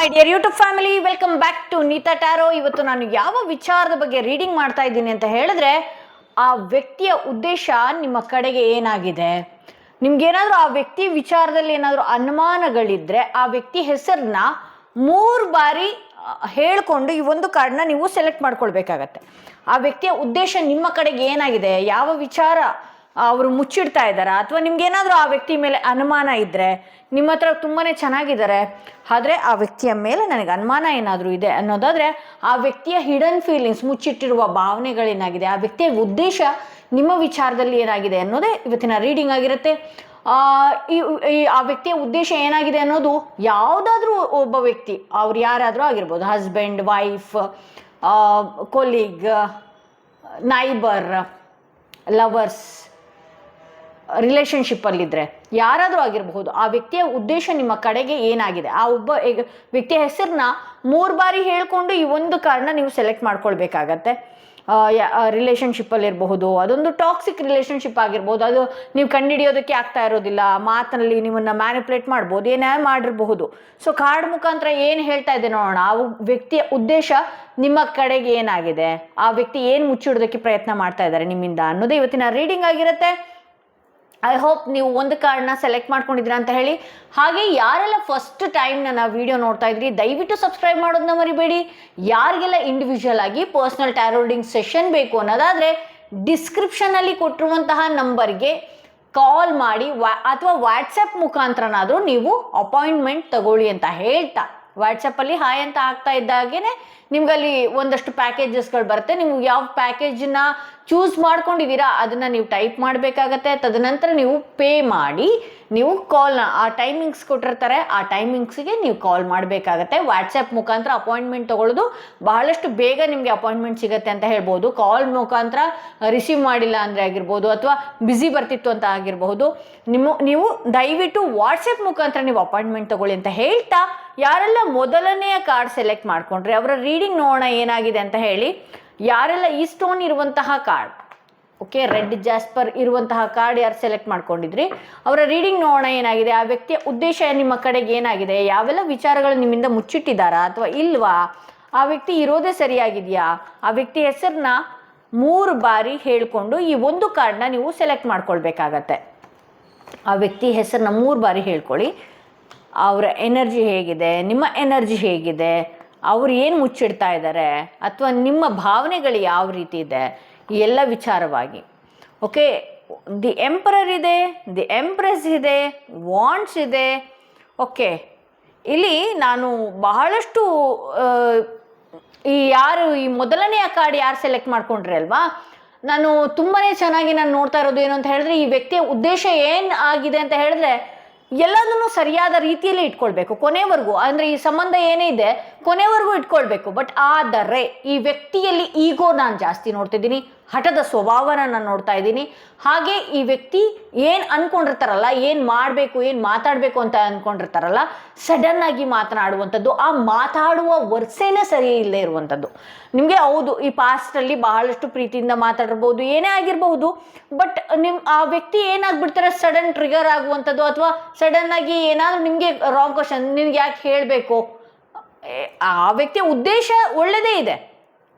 My dear YouTube family, welcome back to Neeta tarot. ಇವತ್ತು ನಾನು ಯಾವ ವಿಚಾರದ ಬಗ್ಗೆ ರೀಡಿಂಗ್ ಮಾಡ್ತಾ ಇದ್ದೀನಿ ಅಂತ ಹೇಳಿದ್ರೆ, ಆ ವ್ಯಕ್ತಿಯ ಉದ್ದೇಶ ನಿಮ್ಮ ಕಡೆಗೆ ಏನಾಗಿದೆ. ನಿಮ್ಗೇನಾದರೂ ಆ ವ್ಯಕ್ತಿ ವಿಚಾರದಲ್ಲಿ ಏನಾದರೂ ಅನುಮಾನಗಳಿದ್ರೆ ಆ ವ್ಯಕ್ತಿ ಹೆಸರನ್ನ 3 ಬಾರಿ ಹೇಳ್ಕೊಂಡು ಈ ಒಂದು ಕಾರ್ಡ್ನ ನೀವು ಸೆಲೆಕ್ಟ್ ಮಾಡ್ಕೊಳ್ಬೇಕಾಗತ್ತೆ. ಆ ವ್ಯಕ್ತಿಯ ಉದ್ದೇಶ ನಿಮ್ಮ ಕಡೆಗೆ ಏನಾಗಿದೆ, ಯಾವ ವಿಚಾರ ಅವರು ಮುಚ್ಚಿಡ್ತಾ ಇದ್ದಾರಾ, ಅಥವಾ ನಿಮ್ಗೇನಾದರೂ ಆ ವ್ಯಕ್ತಿ ಮೇಲೆ ಅನುಮಾನ ಇದ್ದರೆ, ನಿಮ್ಮ ಹತ್ರ ತುಂಬಾ ಚೆನ್ನಾಗಿದ್ದಾರೆ ಆದರೆ ಆ ವ್ಯಕ್ತಿಯ ಮೇಲೆ ನನಗೆ ಅನುಮಾನ ಏನಾದರೂ ಇದೆ ಅನ್ನೋದಾದರೆ, ಆ ವ್ಯಕ್ತಿಯ ಹಿಡನ್ ಫೀಲಿಂಗ್ಸ್, ಮುಚ್ಚಿಟ್ಟಿರುವ ಭಾವನೆಗಳೇನಾಗಿದೆ, ಆ ವ್ಯಕ್ತಿಯ ಉದ್ದೇಶ ನಿಮ್ಮ ವಿಚಾರದಲ್ಲಿ ಏನಾಗಿದೆ ಅನ್ನೋದೇ ಇವತ್ತಿನ ರೀಡಿಂಗ್ ಆಗಿರುತ್ತೆ. ಆ ವ್ಯಕ್ತಿಯ ಉದ್ದೇಶ ಏನಾಗಿದೆ ಅನ್ನೋದು ಯಾವುದಾದ್ರೂ ಒಬ್ಬ ವ್ಯಕ್ತಿ, ಅವ್ರು ಯಾರಾದರೂ ಆಗಿರ್ಬೋದು, husband, wife, colleague, neighbour, lovers, ರಿಲೇಷನ್ಶಿಪ್ಪಲ್ಲಿದ್ದರೆ ಯಾರಾದರೂ ಆಗಿರಬಹುದು. ಆ ವ್ಯಕ್ತಿಯ ಉದ್ದೇಶ ನಿಮ್ಮ ಕಡೆಗೆ ಏನಾಗಿದೆ, ಆ ಒಬ್ಬ ವ್ಯಕ್ತಿಯ ಹೆಸರನ್ನ 3 ಬಾರಿ ಹೇಳ್ಕೊಂಡು ಈ ಒಂದು ಕಾರ್ಡ್ನ ನೀವು ಸೆಲೆಕ್ಟ್ ಮಾಡ್ಕೊಳ್ಬೇಕಾಗತ್ತೆ. ರಿಲೇಷನ್ಶಿಪ್ಪಲ್ಲಿರಬಹುದು, ಅದೊಂದು ಟಾಕ್ಸಿಕ್ ರಿಲೇಷನ್ಶಿಪ್ ಆಗಿರ್ಬೋದು, ಅದು ನೀವು ಕಂಡುಹಿಡಿಯೋದಕ್ಕೆ ಆಗ್ತಾ ಇರೋದಿಲ್ಲ, ಮಾತಿನಲ್ಲಿ ನಿಮ್ಮನ್ನು ಮ್ಯಾನಿಪುಲೇಟ್ ಮಾಡ್ಬೋದು, ಏನೇ ಮಾಡಿರಬಹುದು. ಸೊ ಕಾರ್ಡ್ ಮುಖಾಂತರ ಏನು ಹೇಳ್ತಾ ಇದೆ ನೋಡೋಣ. ಆ ವ್ಯಕ್ತಿಯ ಉದ್ದೇಶ ನಿಮ್ಮ ಕಡೆಗೆ ಏನಾಗಿದೆ, ಆ ವ್ಯಕ್ತಿ ಏನು ಮುಚ್ಚಿಡೋದಕ್ಕೆ ಪ್ರಯತ್ನ ಮಾಡ್ತಾ ಇದ್ದಾರೆ ನಿಮ್ಮಿಂದ ಅನ್ನೋದೇ ಇವತ್ತಿನ ರೀಡಿಂಗ್ ಆಗಿರುತ್ತೆ. ಐ ಹೋಪ್ ನೀವು ಒಂದು ಕಾರ್ಡ್ನ ಸೆಲೆಕ್ಟ್ ಮಾಡ್ಕೊಂಡಿದ್ದೀರಾ ಅಂತ ಹೇಳಿ. ಹಾಗೆ ಯಾರೆಲ್ಲ ಫಸ್ಟ್ ಟೈಮ್ ನನ್ನ ವಿಡಿಯೋ ನೋಡ್ತಾ ಇದ್ರಿ, ದಯವಿಟ್ಟು ಸಬ್ಸ್ಕ್ರೈಬ್ ಮಾಡೋದನ್ನ ಮರಿಬೇಡಿ. ಯಾರಿಗೆಲ್ಲ ಇಂಡಿವಿಜುವಲ್ ಆಗಿ ಪರ್ಸನಲ್ ಟ್ಯಾರೋ ರೀಡಿಂಗ್ ಸೆಷನ್ ಬೇಕು ಅನ್ನೋದಾದರೆ ಡಿಸ್ಕ್ರಿಪ್ಷನಲ್ಲಿ ಕೊಟ್ಟಿರುವಂತಹ ನಂಬರ್ಗೆ ಕಾಲ್ ಮಾಡಿ ಅಥವಾ ವಾಟ್ಸಪ್ ಮುಖಾಂತರನಾದರೂ ನೀವು ಅಪಾಯಿಂಟ್ಮೆಂಟ್ ತಗೊಳ್ಳಿ ಅಂತ ಹೇಳ್ತಾ, ವಾಟ್ಸಪ್ಪಲ್ಲಿ ಹಾಯ್ ಅಂತ ಆಗ್ತಾ ಇದ್ದಾಗೇ ನಿಮ್ಗಲ್ಲಿ ಒಂದಷ್ಟು ಪ್ಯಾಕೇಜಸ್ಗಳು ಬರುತ್ತೆ. ನೀವು ಯಾವ ಪ್ಯಾಕೇಜನ್ನ ಚೂಸ್ ಮಾಡ್ಕೊಂಡಿದ್ದೀರಾ ಅದನ್ನು ನೀವು ಟೈಪ್ ಮಾಡಬೇಕಾಗತ್ತೆ. ತದನಂತರ ನೀವು ಪೇ ಮಾಡಿ ನೀವು ಕಾಲ್ನ, ಆ ಟೈಮಿಂಗ್ಸ್ ಕೊಟ್ಟಿರ್ತಾರೆ, ಆ ಟೈಮಿಂಗ್ಸ್ಗೆ ನೀವು ಕಾಲ್ ಮಾಡಬೇಕಾಗತ್ತೆ. ವಾಟ್ಸಪ್ ಮುಖಾಂತರ ಅಪಾಯಿಂಟ್ಮೆಂಟ್ ತೊಗೊಳ್ಳೋದು ಬಹಳಷ್ಟು ಬೇಗ ನಿಮಗೆ ಅಪಾಯಿಂಟ್ಮೆಂಟ್ ಸಿಗುತ್ತೆ ಅಂತ ಹೇಳ್ಬೋದು. ಕಾಲ್ ಮುಖಾಂತರ ರಿಸೀವ್ ಮಾಡಿಲ್ಲ ಅಂದರೆ ಆಗಿರ್ಬೋದು, ಅಥವಾ ಬ್ಯುಸಿ ಬರ್ತಿತ್ತು ಅಂತ ಆಗಿರಬಹುದು. ನೀವು ದಯವಿಟ್ಟು ವಾಟ್ಸಪ್ ಮುಖಾಂತರ ನೀವು ಅಪಾಯಿಂಟ್ಮೆಂಟ್ ತೊಗೊಳ್ಳಿ ಅಂತ ಹೇಳ್ತಾ, ಯಾರೆಲ್ಲ ಮೊದಲನೆಯ ಕಾರ್ಡ್ ಸೆಲೆಕ್ಟ್ ಮಾಡ್ಕೊಂಡ್ರೆ ಅವರ ರೀಡಿಂಗ್ ನೋಡೋಣ ಏನಾಗಿದೆ ಅಂತ ಹೇಳಿ. ಯಾರೆಲ್ಲ ಈ ಸ್ಟೋನ್ ಇರುವಂತಹ ಕಾರ್ಡ್, ಓಕೆ, ರೆಡ್ ಜಾಸ್ಪರ್ ಇರುವಂತಹ ಕಾರ್ಡ್ ಯಾರು ಸೆಲೆಕ್ಟ್ ಮಾಡ್ಕೊಂಡಿದ್ರಿ ಅವರ ರೀಡಿಂಗ್ ನೋಡೋಣ ಏನಾಗಿದೆ. ಆ ವ್ಯಕ್ತಿಯ ಉದ್ದೇಶ ನಿಮ್ಮ ಕಡೆಗೆ ಏನಾಗಿದೆ, ಯಾವೆಲ್ಲ ವಿಚಾರಗಳು ನಿಮ್ಮಿಂದ ಮುಚ್ಚಿಟ್ಟಿದ್ದಾರಾ ಅಥವಾ ಇಲ್ವಾ, ಆ ವ್ಯಕ್ತಿ ಇರೋದೇ ಸರಿಯಾಗಿದೆಯಾ, ಆ ವ್ಯಕ್ತಿ ಹೆಸರನ್ನ 3 ಬಾರಿ ಹೇಳ್ಕೊಂಡು ಈ ಒಂದು ಕಾರ್ಡ್ನ ನೀವು ಸೆಲೆಕ್ಟ್ ಮಾಡ್ಕೊಳ್ಬೇಕಾಗತ್ತೆ. ಆ ವ್ಯಕ್ತಿ ಹೆಸರನ್ನ 3 ಬಾರಿ ಹೇಳ್ಕೊಳ್ಳಿ. ಅವರ ಎನರ್ಜಿ ಹೇಗಿದೆ, ನಿಮ್ಮ ಎನರ್ಜಿ ಹೇಗಿದೆ, ಅವ್ರು ಏನು ಮುಚ್ಚಿಡ್ತಾ ಇದ್ದಾರೆ, ಅಥವಾ ನಿಮ್ಮ ಭಾವನೆಗಳು ಯಾವ ರೀತಿ ಇದೆ, ಈ ಎಲ್ಲ ವಿಚಾರವಾಗಿ. ಓಕೆ, ದಿ ಎಂಪರರ್ ಇದೆ, ದಿ ಎಂಪ್ರೆಸ್ ಇದೆ, ವಾಂಡ್ಸ್ ಇದೆ. ಓಕೆ, ಇಲ್ಲಿ ನಾನು ಬಹಳಷ್ಟು ಈ ಮೊದಲನೆಯ ಕಾರ್ಡ್ ಯಾರು ಸೆಲೆಕ್ಟ್ ಮಾಡ್ಕೊಂಡ್ರಿ ಅಲ್ವಾ, ನಾನು ತುಂಬಾ ಚೆನ್ನಾಗಿ ನಾನು ನೋಡ್ತಾ ಇರೋದು ಏನು ಅಂತ ಹೇಳಿದ್ರೆ, ಈ ವ್ಯಕ್ತಿಯ ಉದ್ದೇಶ ಏನು ಆಗಿದೆ ಅಂತ ಹೇಳಿದ್ರೆ ಎಲ್ಲದನ್ನು ಸರಿಯಾದ ರೀತಿಯಲ್ಲಿ ಇಟ್ಕೊಳ್ಬೇಕು ಕೊನೆವರೆಗೂ. ಅಂದರೆ ಈ ಸಂಬಂಧ ಏನೇ ಇದೆ ಕೊನೆವರೆಗೂ ಇಟ್ಕೊಳ್ಬೇಕು. ಬಟ್ ಆದರೆ ಈ ವ್ಯಕ್ತಿಯಲ್ಲಿ ಈಗೋ ನಾನು ಜಾಸ್ತಿ ನೋಡ್ತಿದ್ದೀನಿ, ಹಠದ ಸ್ವಭಾವನ ನಾನು ನೋಡ್ತಾ ಇದ್ದೀನಿ. ಹಾಗೆ ಈ ವ್ಯಕ್ತಿ ಏನು ಅಂದ್ಕೊಂಡಿರ್ತಾರಲ್ಲ, ಏನು ಮಾಡಬೇಕು, ಏನು ಮಾತಾಡಬೇಕು ಅಂತ ಅಂದ್ಕೊಂಡಿರ್ತಾರಲ್ಲ, ಸಡನ್ ಆಗಿ ಮಾತನಾಡುವಂಥದ್ದು, ಆ ಮಾತಾಡುವ ವರ್ಷೇನೆ ಸರಿ ಇಲ್ಲದೆ ಇರುವಂಥದ್ದು. ನಿಮಗೆ ಹೌದು, ಈ ಪಾಸ್ಟಲ್ಲಿ ಬಹಳಷ್ಟು ಪ್ರೀತಿಯಿಂದ ಮಾತಾಡಿರ್ಬೋದು, ಏನೇ ಆಗಿರಬಹುದು, ಬಟ್ ಆ ವ್ಯಕ್ತಿ ಏನಾಗ್ಬಿಡ್ತಾರೆ, ಸಡನ್ ಟ್ರಿಗರ್ ಆಗುವಂಥದ್ದು, ಅಥವಾ ಸಡನ್ ಆಗಿ ಏನಾದರೂ ನಿಮಗೆ ರಾಂಗ್ ಕ್ವಶನ್, ನಿಮ್ಗೆ ಯಾಕೆ ಹೇಳಬೇಕು. ಆ ವ್ಯಕ್ತಿಯ ಉದ್ದೇಶ ಒಳ್ಳೆಯದೇ ಇದೆ,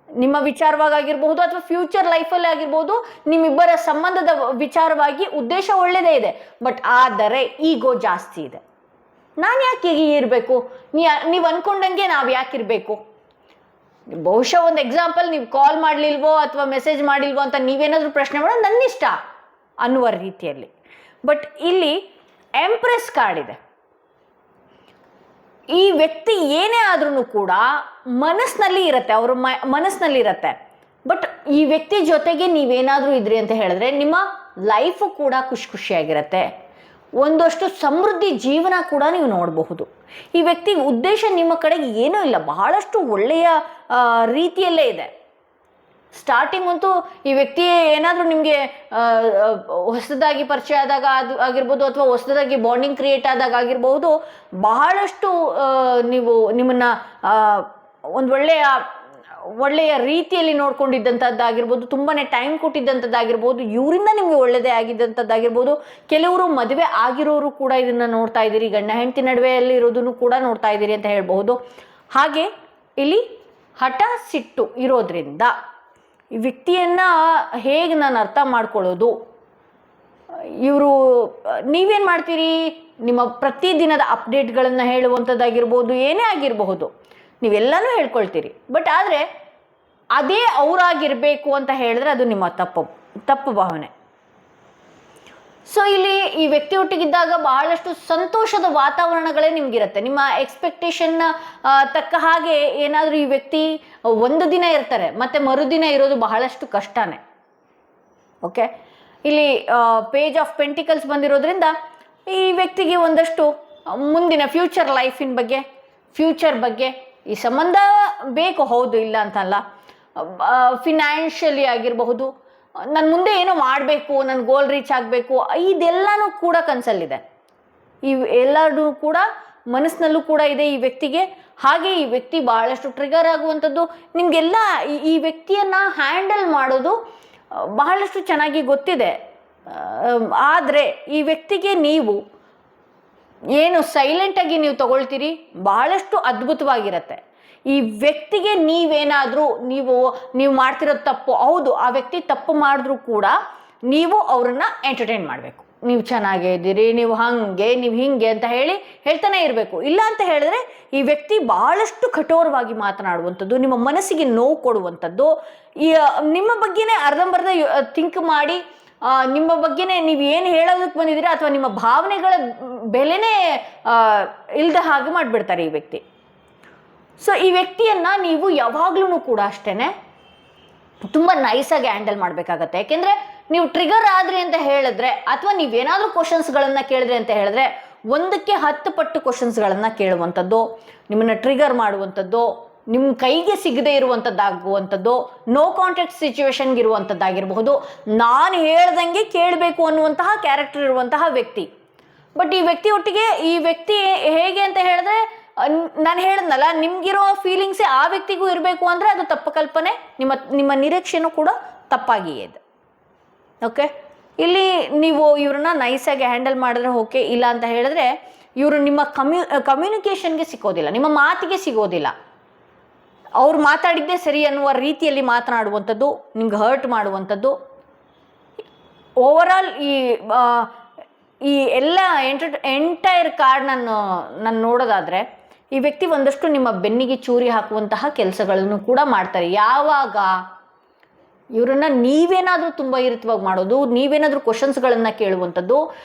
ನಿಮ್ಮ ವಿಚಾರವಾಗಿರ್ಬಹುದು ಅಥವಾ ಫ್ಯೂಚರ್ ಲೈಫಲ್ಲಿ ಆಗಿರ್ಬೋದು, ನಿಮ್ಮಿಬ್ಬರ ಸಂಬಂಧದ ವಿಚಾರವಾಗಿ ಉದ್ದೇಶ ಒಳ್ಳೆಯದೇ ಇದೆ. ಬಟ್ ಆದರೆ ಈಗೋ ಜಾಸ್ತಿ ಇದೆ. ನಾನು ಯಾಕೆ ಹೀಗೆ ಇರಬೇಕು, ನೀವು ಅಂದ್ಕೊಂಡಂಗೆ ನಾವು ಯಾಕಿರಬೇಕು. ಬಹುಶಃ ಒಂದು ಎಕ್ಸಾಂಪಲ್, ನೀವು ಕಾಲ್ ಮಾಡಲಿಲ್ವೋ ಅಥವಾ ಮೆಸೇಜ್ ಮಾಡಿಲ್ವೋ ಅಂತ ನೀವೇನಾದರೂ ಪ್ರಶ್ನೆ ಮಾಡೋದು ನನ್ನಿಷ್ಟ ಅನ್ನುವ ರೀತಿಯಲ್ಲಿ. ಬಟ್ ಇಲ್ಲಿ ಎಂಪ್ರೆಸ್ ಕಾರ್ಡ್ ಇದೆ. ಈ ವ್ಯಕ್ತಿ ಏನೇ ಆದ್ರೂ ಕೂಡ ಮನಸ್ಸಿನಲ್ಲಿ ಇರುತ್ತೆ, ಅವ್ರ ಮನಸ್ಸಿನಲ್ಲಿ ಇರುತ್ತೆ. ಬಟ್ ಈ ವ್ಯಕ್ತಿ ಜೊತೆಗೆ ನೀವೇನಾದರೂ ಇದ್ರಿ ಅಂತ ಹೇಳಿದ್ರೆ ನಿಮ್ಮ ಲೈಫು ಕೂಡ ಖುಷಿಯಾಗಿರುತ್ತೆ, ಒಂದಷ್ಟು ಸಮೃದ್ಧಿ ಜೀವನ ಕೂಡ ನೀವು ನೋಡಬಹುದು. ಈ ವ್ಯಕ್ತಿ ಉದ್ದೇಶ ನಿಮ್ಮ ಕಡೆಗೆ ಏನೂ ಇಲ್ಲ, ಬಹಳಷ್ಟು ಒಳ್ಳೆಯ ರೀತಿಯಲ್ಲೇ ಇದೆ. ಸ್ಟಾರ್ಟಿಂಗ್ ಅಂತೂ ಈ ವ್ಯಕ್ತಿ ಏನಾದರೂ ನಿಮಗೆ ಹೊಸದಾಗಿ ಪರಿಚಯ ಆದಾಗ ಅದು ಆಗಿರ್ಬೋದು, ಅಥವಾ ಹೊಸದಾಗಿ ಬಾಂಡಿಂಗ್ ಕ್ರಿಯೇಟ್ ಆದಾಗ ಆಗಿರ್ಬೋದು, ಬಹಳಷ್ಟು ನಿಮ್ಮನ್ನು ಒಂದು ಒಳ್ಳೆಯ ಒಳ್ಳೆಯ ರೀತಿಯಲ್ಲಿ ನೋಡ್ಕೊಂಡಿದ್ದಂಥದ್ದಾಗಿರ್ಬೋದು, ತುಂಬಾ ಟೈಮ್ ಕೊಟ್ಟಿದ್ದಂಥದ್ದಾಗಿರ್ಬೋದು, ಇವರಿಂದ ನಿಮಗೆ ಒಳ್ಳೆಯದೇ ಆಗಿದ್ದಂಥದ್ದಾಗಿರ್ಬೋದು. ಕೆಲವರು ಮದುವೆ ಆಗಿರೋರು ಕೂಡ ಇದನ್ನು ನೋಡ್ತಾ ಇದ್ದೀರಿ, ಗಂಡ ಹೆಂಡತಿ ನಡುವೆಯಲ್ಲಿ ಇರೋದನ್ನು ಕೂಡ ನೋಡ್ತಾ ಇದ್ದೀರಿ ಅಂತ ಹೇಳ್ಬೋದು. ಹಾಗೆ ಇಲ್ಲಿ ಹಠ ಸಿಟ್ಟು ಇರೋದ್ರಿಂದ ಈ ವ್ಯಕ್ತಿಯನ್ನು ಹೇಗೆ ನಾನು ಅರ್ಥ ಮಾಡ್ಕೊಳ್ಳೋದು, ಇವರು ನೀವೇನು ಮಾಡ್ತೀರಿ, ನಿಮ್ಮ ಪ್ರತಿದಿನದ ಅಪ್ಡೇಟ್ಗಳನ್ನು ಹೇಳುವಂಥದ್ದಾಗಿರ್ಬೋದು, ಏನೇ ಆಗಿರಬಹುದು, ನೀವೆಲ್ಲನೂ ಹೇಳ್ಕೊಳ್ತೀರಿ. ಬಟ್ ಆದರೆ ಅದೇ ಅವರಾಗಿರಬೇಕು ಅಂತ ಹೇಳಿದ್ರೆ ಅದು ನಿಮ್ಮ ತಪ್ಪು ಭಾವನೆ. ಸೊ ಇಲ್ಲಿ ಈ ವ್ಯಕ್ತಿ ಒಟ್ಟಿಗಿದ್ದಾಗ ಬಹಳಷ್ಟು ಸಂತೋಷದ ವಾತಾವರಣಗಳೇ ನಿಮ್ಗಿರುತ್ತೆ. ನಿಮ್ಮ ಎಕ್ಸ್ಪೆಕ್ಟೇಷನ್ ತಕ್ಕ ಹಾಗೆ ಏನಾದರೂ ಈ ವ್ಯಕ್ತಿ ಒಂದು ದಿನ ಇರ್ತಾರೆ, ಮತ್ತೆ ಮರುದಿನ ಇರೋದು ಬಹಳಷ್ಟು ಕಷ್ಟನೇ. ಓಕೆ, ಇಲ್ಲಿ ಪೇಜ್ ಆಫ್ ಪೆಂಟಿಕಲ್ಸ್ ಬಂದಿರೋದ್ರಿಂದ ಈ ವ್ಯಕ್ತಿಗೆ ಒಂದಷ್ಟು ಮುಂದಿನ ಫ್ಯೂಚರ್ ಬಗ್ಗೆ ಈ ಸಂಬಂಧ ಬೇಕು, ಹೌದು ಇಲ್ಲ ಅಂತಲ್ಲ. ಫಿನಾನ್ಷಿಯಲಿ ಆಗಿರಬಹುದು, ನಾನು ಮುಂದೆ ಏನೋ ಮಾಡಬೇಕು, ನನ್ನ ಗೋಲ್ ರೀಚ್ ಆಗಬೇಕು, ಇದೆಲ್ಲನೂ ಕೂಡ ಕನಸಲ್ಲಿದೆ. ಎಲ್ಲರೂ ಕೂಡ ಮನಸ್ಸಿನಲ್ಲೂ ಕೂಡ ಇದೆ ಈ ವ್ಯಕ್ತಿಗೆ. ಹಾಗೆ ಈ ವ್ಯಕ್ತಿ ಬಹಳಷ್ಟು ಟ್ರಿಗರ್ ಆಗುವಂಥದ್ದು, ನಿಮಗೆಲ್ಲ ಈ ವ್ಯಕ್ತಿಯನ್ನು ಹ್ಯಾಂಡಲ್ ಮಾಡೋದು ಬಹಳಷ್ಟು ಚೆನ್ನಾಗಿ ಗೊತ್ತಿದೆ. ಆದರೆ ಈ ವ್ಯಕ್ತಿಗೆ ನೀವು ಏನು ಸೈಲೆಂಟಾಗಿ ನೀವು ತಗೊಳ್ತೀರಿ, ಬಹಳಷ್ಟು ಅದ್ಭುತವಾಗಿರುತ್ತೆ. ಈ ವ್ಯಕ್ತಿಗೆ ನೀವೇನಾದರೂ ನೀವು ಮಾಡ್ತಿರೋದು ತಪ್ಪು, ಹೌದು ಆ ವ್ಯಕ್ತಿ ತಪ್ಪು ಮಾಡಿದ್ರೂ ಕೂಡ ನೀವು ಅವ್ರನ್ನ ಎಂಟರ್ಟೈನ್ ಮಾಡಬೇಕು. ನೀವು ಚೆನ್ನಾಗೇ ಇದ್ದೀರಿ, ನೀವು ಹಾಗೆ, ನೀವು ಹಿಂಗೆ ಅಂತ ಹೇಳ್ತಾನೆ ಇರಬೇಕು. ಇಲ್ಲ ಅಂತ ಹೇಳಿದ್ರೆ ಈ ವ್ಯಕ್ತಿ ಬಹಳಷ್ಟು ಕಠೋರವಾಗಿ ಮಾತನಾಡುವಂಥದ್ದು, ನಿಮ್ಮ ಮನಸ್ಸಿಗೆ ನೋವು ಕೊಡುವಂಥದ್ದು, ನಿಮ್ಮ ಬಗ್ಗೆನೇ ಅರ್ಧಂಬರ್ಧ ಥಿಂಕ್ ಮಾಡಿ ನಿಮ್ಮ ಬಗ್ಗೆನೇ ನೀವು ಏನು ಹೇಳೋದಕ್ಕೆ ಬಂದಿದ್ದೀರಾ ಅಥವಾ ನಿಮ್ಮ ಭಾವನೆಗಳ ಬೆಲೆನೇ ಇಲ್ಲದ ಹಾಗೆ ಮಾಡಿಬಿಡ್ತಾರೆ ಈ ವ್ಯಕ್ತಿ. ಸೊ ಈ ವ್ಯಕ್ತಿಯನ್ನು ನೀವು ಯಾವಾಗಲೂ ಕೂಡ ಅಷ್ಟೇ ತುಂಬ ನೈಸಾಗಿ ಹ್ಯಾಂಡಲ್ ಮಾಡಬೇಕಾಗತ್ತೆ. ಯಾಕೆಂದರೆ ನೀವು ಟ್ರಿಗರ್ ಆದ್ರಿ ಅಂತ ಹೇಳಿದ್ರೆ ಅಥವಾ ನೀವೇನಾದರೂ ಕ್ವಶನ್ಸ್ಗಳನ್ನು ಕೇಳಿದ್ರಿ ಅಂತ ಹೇಳಿದ್ರೆ 1ಕ್ಕೆ 10 ಪಟ್ಟು ಕ್ವಶನ್ಸ್ಗಳನ್ನು ಕೇಳುವಂಥದ್ದು, ನಿಮ್ಮನ್ನು ಟ್ರಿಗರ್ ಮಾಡುವಂಥದ್ದು, ನಿಮ್ಮ ಕೈಗೆ ಸಿಗದೆ ಇರುವಂಥದ್ದಾಗುವಂಥದ್ದು, ನೋ ಕಾಂಟ್ಯಾಕ್ಟ್ ಸಿಚುವೇಶನ್ಗೆ ಇರುವಂಥದ್ದಾಗಿರಬಹುದು, ನಾನು ಹೇಳ್ದಂಗೆ ಕೇಳಬೇಕು ಅನ್ನುವಂತಹ ಕ್ಯಾರೆಕ್ಟರ್ ಇರುವಂತಹ ವ್ಯಕ್ತಿ. ಬಟ್ ಈ ವ್ಯಕ್ತಿ ಒಟ್ಟಿಗೆ ಈ ವ್ಯಕ್ತಿ ಹೇಗೆ ಅಂತ ಹೇಳಿದ್ರೆ, ನಾನು ಹೇಳಿದ್ನಲ್ಲ, ನಿಮ್ಗಿರೋ ಫೀಲಿಂಗ್ಸೇ ಆ ವ್ಯಕ್ತಿಗೂ ಇರಬೇಕು ಅಂದರೆ ಅದು ತಪ್ಪು ಕಲ್ಪನೆ, ನಿಮ್ಮ ನಿರೀಕ್ಷೆನೂ ಕೂಡ ತಪ್ಪಾಗಿಯೇ ಇದೆ. ಓಕೆ, ಇಲ್ಲಿ ನೀವು ಇವ್ರನ್ನ ನೈಸಾಗಿ ಹ್ಯಾಂಡಲ್ ಮಾಡಿದ್ರೆ ಓಕೆ, ಇಲ್ಲ ಅಂತ ಹೇಳಿದ್ರೆ ಇವರು ನಿಮ್ಮ ಕಮ್ಯುನಿಕೇಷನ್ಗೆ ಸಿಗೋದಿಲ್ಲ, ನಿಮ್ಮ ಮಾತಿಗೆ ಸಿಗೋದಿಲ್ಲ. ಅವ್ರು ಮಾತಾಡಿದ್ದೇ ಸರಿ ಅನ್ನುವ ರೀತಿಯಲ್ಲಿ ಮಾತನಾಡುವಂಥದ್ದು, ನಿಮ್ಗೆ ಹರ್ಟ್ ಮಾಡುವಂಥದ್ದು. ಓವರಾಲ್ ಈ ಎಲ್ಲ ಎಂಟೈರ್ ಕಾರ್ಡ್ ನಾನು ನೋಡೋದಾದರೆ ಈ ವ್ಯಕ್ತಿ ಒಂದಷ್ಟು ನಿಮ್ಮ ಬೆನ್ನಿಗೆ ಚೂರಿ ಹಾಕುವಂತಹ ಕೆಲಸಗಳನ್ನು ಕೂಡ ಮಾಡ್ತಾರೆ. ಯಾವಾಗ ಇವರನ್ನು ನೀವೇನಾದರೂ ತುಂಬ ಇರಿತವಾಗಿ ಮಾಡೋದು, ನೀವೇನಾದರೂ ಕ್ವಶನ್ಸ್ಗಳನ್ನು ಕೇಳುವಂಥದ್ದು,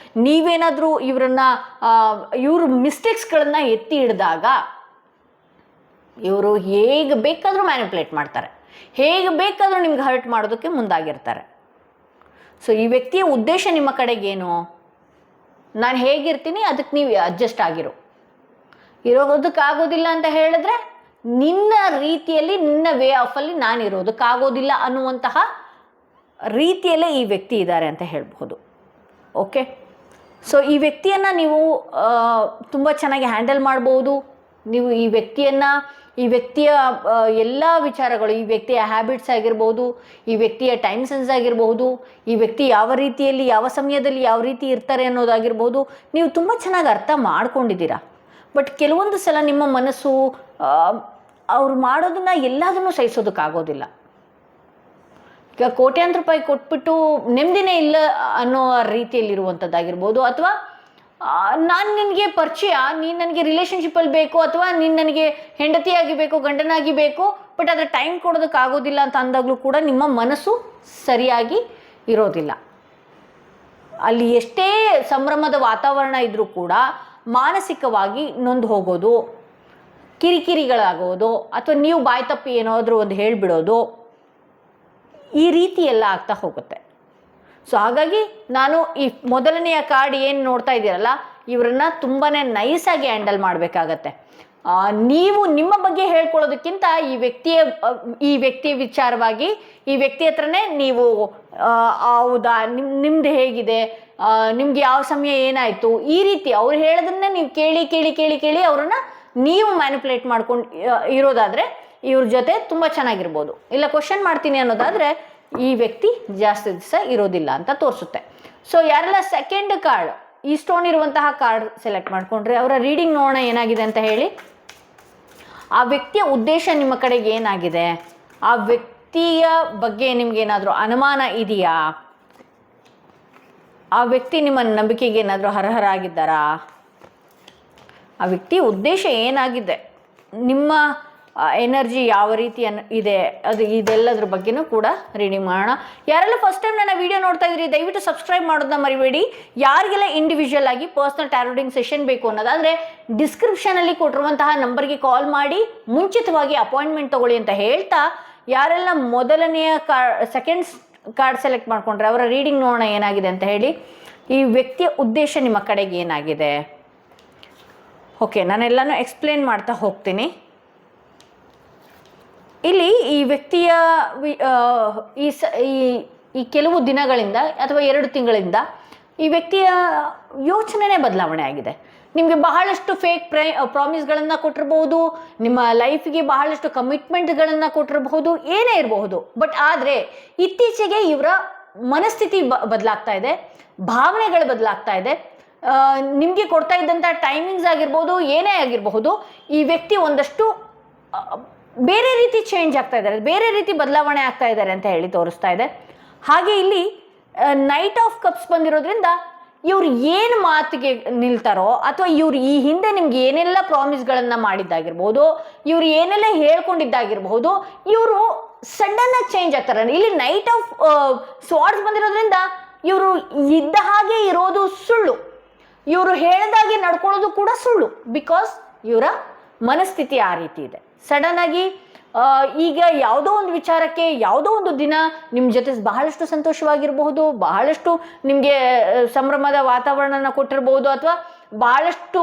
ನೀವೇನಾದರೂ ಇವ್ರ ಮಿಸ್ಟೇಕ್ಸ್ಗಳನ್ನು ಎತ್ತಿ ಹಿಡಿದಾಗ ಇವರು ಹೇಗೆ ಬೇಕಾದರೂ ಮ್ಯಾನಿಪುಲೇಟ್ ಮಾಡ್ತಾರೆ, ಹೇಗೆ ಬೇಕಾದರೂ ನಿಮ್ಗೆ ಹರ್ಟ್ ಮಾಡೋದಕ್ಕೆ ಮುಂದಾಗಿರ್ತಾರೆ. ಸೊ ಈ ವ್ಯಕ್ತಿಯ ಉದ್ದೇಶ ನಿಮ್ಮ ಕಡೆಗೇನು, ನಾನು ಹೇಗಿರ್ತೀನಿ ಅದಕ್ಕೆ ನೀವು ಅಡ್ಜಸ್ಟ್ ಇರೋದಕ್ಕಾಗೋದಿಲ್ಲ ಅಂತ ಹೇಳಿದ್ರೆ ನಿನ್ನ ರೀತಿಯಲ್ಲಿ, ನಿನ್ನ ವೇ ಆಫಲ್ಲಿ ನಾನು ಇರೋದಕ್ಕಾಗೋದಿಲ್ಲ ಅನ್ನುವಂತಹ ರೀತಿಯಲ್ಲೇ ಈ ವ್ಯಕ್ತಿ ಇದ್ದಾರೆ ಅಂತ ಹೇಳ್ಬೋದು. ಓಕೆ, ಸೊ ಈ ವ್ಯಕ್ತಿಯನ್ನು ನೀವು ತುಂಬ ಚೆನ್ನಾಗಿ ಹ್ಯಾಂಡಲ್ ಮಾಡ್ಬೋದು. ನೀವು ಈ ವ್ಯಕ್ತಿಯ ಎಲ್ಲ ವಿಚಾರಗಳು, ಈ ವ್ಯಕ್ತಿಯ ಹ್ಯಾಬಿಟ್ಸ್ ಆಗಿರ್ಬೋದು, ಈ ವ್ಯಕ್ತಿಯ ಟೈಮ್ ಸೆನ್ಸ್ ಆಗಿರ್ಬೋದು, ಈ ವ್ಯಕ್ತಿ ಯಾವ ರೀತಿಯಲ್ಲಿ ಯಾವ ಸಮಯದಲ್ಲಿ ಯಾವ ರೀತಿ ಇರ್ತಾರೆ ಅನ್ನೋದಾಗಿರ್ಬೋದು, ನೀವು ತುಂಬ ಚೆನ್ನಾಗಿ ಅರ್ಥ ಮಾಡ್ಕೊಂಡಿದ್ದೀರಾ. ಬಟ್ ಕೆಲವೊಂದು ಸಲ ನಿಮ್ಮ ಮನಸ್ಸು ಅವ್ರು ಮಾಡೋದನ್ನು ಎಲ್ಲದನ್ನೂ ಸಹಿಸೋದಕ್ಕಾಗೋದಿಲ್ಲ. ಈಗ ಕೋಟ್ಯಾಂತರ ರೂಪಾಯಿ ಕೊಟ್ಬಿಟ್ಟು ನೆಮ್ಮದಿನೇ ಇಲ್ಲ ಅನ್ನೋ ರೀತಿಯಲ್ಲಿರುವಂಥದ್ದಾಗಿರ್ಬೋದು, ಅಥವಾ ನಾನು ನಿನಗೆ ಪರಿಚಯ, ನೀನು ನನಗೆ ರಿಲೇಷನ್ಶಿಪ್ಪಲ್ಲಿ ಬೇಕು, ಅಥವಾ ನೀನು ನನಗೆ ಹೆಂಡತಿಯಾಗಿ ಬೇಕು, ಗಂಡನಾಗಿ ಬೇಕು, ಬಟ್ ಅದರ ಟೈಮ್ ಕೊಡೋದಕ್ಕಾಗೋದಿಲ್ಲ ಅಂತ ಅಂದಾಗಲೂ ಕೂಡ ನಿಮ್ಮ ಮನಸ್ಸು ಸರಿಯಾಗಿ ಇರೋದಿಲ್ಲ. ಅಲ್ಲಿ ಎಷ್ಟೇ ಸಂಭ್ರಮದ ವಾತಾವರಣ ಇದ್ದರೂ ಕೂಡ ಮಾನಸಿಕವಾಗಿ ನೊಂದು ಹೋಗೋದು, ಕಿರಿಕಿರಿಗಳಾಗೋದು, ಅಥವಾ ನೀವು ಬಾಯಿ ತಪ್ಪಿ ಏನಾದರೂ ಒಂದು ಹೇಳಿಬಿಡೋದು, ಈ ರೀತಿ ಎಲ್ಲ ಆಗ್ತಾ ಹೋಗುತ್ತೆ. ಸೊ ಹಾಗಾಗಿ ನಾನು ಈ ಮೊದಲನೆಯ ಕಾರ್ಡ್ ಏನು ನೋಡ್ತಾ ಇದ್ದೀರಲ್ಲ, ಇವರನ್ನು ತುಂಬಾ ನೈಸಾಗಿ ಹ್ಯಾಂಡಲ್ ಮಾಡಬೇಕಾಗತ್ತೆ. ನೀವು ನಿಮ್ಮ ಬಗ್ಗೆ ಹೇಳ್ಕೊಳ್ಳೋದಕ್ಕಿಂತ ಈ ವ್ಯಕ್ತಿಯ ವಿಚಾರವಾಗಿ ಈ ವ್ಯಕ್ತಿ ಹತ್ರನೇ ನೀವು ಹೌದಾ, ನಿಮ್ದು ಹೇಗಿದೆ, ನಿಮ್ಗೆ ಯಾವ ಸಮಯ ಏನಾಯಿತು, ಈ ರೀತಿ ಅವ್ರು ಹೇಳೋದನ್ನೇ ನೀವು ಕೇಳಿ ಅವರನ್ನು ನೀವು ಮ್ಯಾನಿಪುಲೇಟ್ ಮಾಡ್ಕೊಂಡು ಇರೋದಾದರೆ ಇವ್ರ ಜೊತೆ ತುಂಬ ಚೆನ್ನಾಗಿರ್ಬೋದು. ಇಲ್ಲ ಕ್ವಶನ್ ಮಾಡ್ತೀನಿ ಅನ್ನೋದಾದರೆ ಈ ವ್ಯಕ್ತಿ ಜಾಸ್ತಿ ದಿವಸ ಇರೋದಿಲ್ಲ ಅಂತ ತೋರಿಸುತ್ತೆ. ಸೊ ಯಾರೆಲ್ಲ ಸೆಕೆಂಡ್ ಕಾರ್ಡ್, ಈ ಸ್ಟೋನ್ ಇರುವಂತಹ ಕಾರ್ಡ್ ಸೆಲೆಕ್ಟ್ ಮಾಡ್ಕೊಂಡ್ರೆ ಅವರ ರೀಡಿಂಗ್ ನೋಡೋಣ ಏನಾಗಿದೆ ಅಂತ ಹೇಳಿ. ಆ ವ್ಯಕ್ತಿಯ ಉದ್ದೇಶ ನಿಮ್ಮ ಕಡೆಗೆ ಏನಾಗಿದೆ, ಆ ವ್ಯಕ್ತಿಯ ಬಗ್ಗೆ ನಿಮ್ಗೇನಾದರೂ ಅನುಮಾನ ಇದೆಯಾ, ಆ ವ್ಯಕ್ತಿ ನಿಮ್ಮ ನಂಬಿಕೆಗೆ ಏನಾದರೂ ಅರ್ಹರಾಗಿದ್ದಾರಾ, ಆ ವ್ಯಕ್ತಿಯ ಉದ್ದೇಶ ಏನಾಗಿದೆ, ನಿಮ್ಮ ಎನರ್ಜಿ ಯಾವ ರೀತಿ ಇದೆ, ಅದು ಇದೆಲ್ಲದ್ರ ಬಗ್ಗೆನೂ ಕೂಡ ರೀಡಿಂಗ್ ಮಾಡೋಣ. ಯಾರೆಲ್ಲ ಫಸ್ಟ್ ಟೈಮ್ ನನ್ನ ವಿಡಿಯೋ ನೋಡ್ತಾ ಇದ್ರಿ ದಯವಿಟ್ಟು ಸಬ್ಸ್ಕ್ರೈಬ್ ಮಾಡೋದನ್ನ ಮರಿಬೇಡಿ. ಯಾರಿಗೆಲ್ಲ ಇಂಡಿವಿಜುವಲ್ ಆಗಿ ಪರ್ಸನಲ್ ಟ್ಯಾರೋ ರೀಡಿಂಗ್ ಸೆಷನ್ ಬೇಕು ಅನ್ನೋದಾದರೆ ಡಿಸ್ಕ್ರಿಪ್ಷನಲ್ಲಿ ಕೊಟ್ಟಿರುವಂತಹ ನಂಬರ್ಗೆ ಕಾಲ್ ಮಾಡಿ ಮುಂಚಿತವಾಗಿ ಅಪಾಯಿಂಟ್ಮೆಂಟ್ ತಗೊಳ್ಳಿ ಅಂತ ಹೇಳ್ತಾ, ಯಾರೆಲ್ಲ ಮೊದಲನೆಯ ಸೆಕೆಂಡ್ ಕಾರ್ಡ್ ಸೆಲೆಕ್ಟ್ ಮಾಡ್ಕೊಂಡ್ರೆ ಅವರ ರೀಡಿಂಗ್ ನೋಡೋಣ ಏನಾಗಿದೆ ಅಂತ ಹೇಳಿ. ಈ ವ್ಯಕ್ತಿಯ ಉದ್ದೇಶ ನಿಮ್ಮ ಕಡೆಗೆ ಏನಾಗಿದೆ. ಓಕೆ, ನಾನೆಲ್ಲನೂ ಎಕ್ಸ್ಪ್ಲೇನ್ ಮಾಡ್ತಾ ಹೋಗ್ತೀನಿ. ಇಲ್ಲಿ ಈ ವ್ಯಕ್ತಿಯ ಈ ಕೆಲವು ದಿನಗಳಿಂದ ಅಥವಾ 2 ತಿಂಗಳಿಂದ ಈ ವ್ಯಕ್ತಿಯ ಯೋಚನೆನೇ ಬದಲಾವಣೆ ಆಗಿದೆ. ನಿಮಗೆ ಬಹಳಷ್ಟು ಫೇಕ್ ಪ್ರಾಮಿಸ್ಗಳನ್ನು ಕೊಟ್ಟಿರಬಹುದು, ನಿಮ್ಮ ಲೈಫ್ಗೆ ಬಹಳಷ್ಟು ಕಮಿಟ್ಮೆಂಟ್ಗಳನ್ನು ಕೊಟ್ಟಿರಬಹುದು, ಏನೇ ಇರಬಹುದು. ಬಟ್ ಆದರೆ ಇತ್ತೀಚೆಗೆ ಇವರ ಮನಸ್ಥಿತಿ ಬದಲಾಗ್ತಾ ಇದೆ, ಭಾವನೆಗಳು ಬದಲಾಗ್ತಾ ಇದೆ. ನಿಮಗೆ ಕೊಡ್ತಾ ಇದ್ದಂಥ ಟೈಮಿಂಗ್ಸ್ ಆಗಿರ್ಬೋದು, ಏನೇ ಆಗಿರಬಹುದು, ಈ ವ್ಯಕ್ತಿ ಒಂದಷ್ಟು ಬೇರೆ ರೀತಿ ಚೇಂಜ್ ಆಗ್ತಾ ಇದ್ದಾರೆ, ಬೇರೆ ರೀತಿ ಬದಲಾವಣೆ ಆಗ್ತಾ ಇದ್ದಾರೆ ಅಂತ ಹೇಳಿ ತೋರಿಸ್ತಾ ಇದೆ. ಹಾಗೆ ಇಲ್ಲಿ ನೈಟ್ ಆಫ್ ಕಪ್ಸ್ ಬಂದಿರೋದ್ರಿಂದ ಇವ್ರು ಏನು ಮಾತಿಗೆ ನಿಲ್ತಾರೋ, ಅಥವಾ ಇವ್ರು ಈ ಹಿಂದೆ ನಿಮ್ಗೆ ಏನೆಲ್ಲ ಪ್ರಾಮಿಸ್ಗಳನ್ನು ಮಾಡಿದ್ದಾಗಿರ್ಬೋದು, ಇವ್ರು ಏನೆಲ್ಲ ಹೇಳ್ಕೊಂಡಿದ್ದಾಗಿರ್ಬಹುದು, ಇವರು ಸಡನ್ ಆಗಿ ಚೇಂಜ್ ಆಗ್ತಾರೆ. ಇಲ್ಲಿ ನೈಟ್ ಆಫ್ ಸ್ವಾರ್ಡ್ಸ್ ಬಂದಿರೋದ್ರಿಂದ ಇವರು ಇದ್ದ ಹಾಗೆ ಇರೋದು ಸುಳ್ಳು, ಇವರು ಹೇಳಿದಾಗೆ ನಡ್ಕೊಳ್ಳೋದು ಕೂಡ ಸುಳ್ಳು. ಬಿಕಾಸ್ ಇವರ ಮನಸ್ಥಿತಿ ಆ ರೀತಿ ಇದೆ. ಸಡನ್ ಆಗಿ ಈಗ ಯಾವುದೋ ಒಂದು ವಿಚಾರಕ್ಕೆ ಯಾವುದೋ ಒಂದು ದಿನ ನಿಮ್ಮ ಜೊತೆ ಬಹಳಷ್ಟು ಸಂತೋಷವಾಗಿರಬಹುದು, ಬಹಳಷ್ಟು ನಿಮಗೆ ಸಂಭ್ರಮದ ವಾತಾವರಣನ ಕೊಟ್ಟಿರಬಹುದು, ಅಥವಾ ಬಹಳಷ್ಟು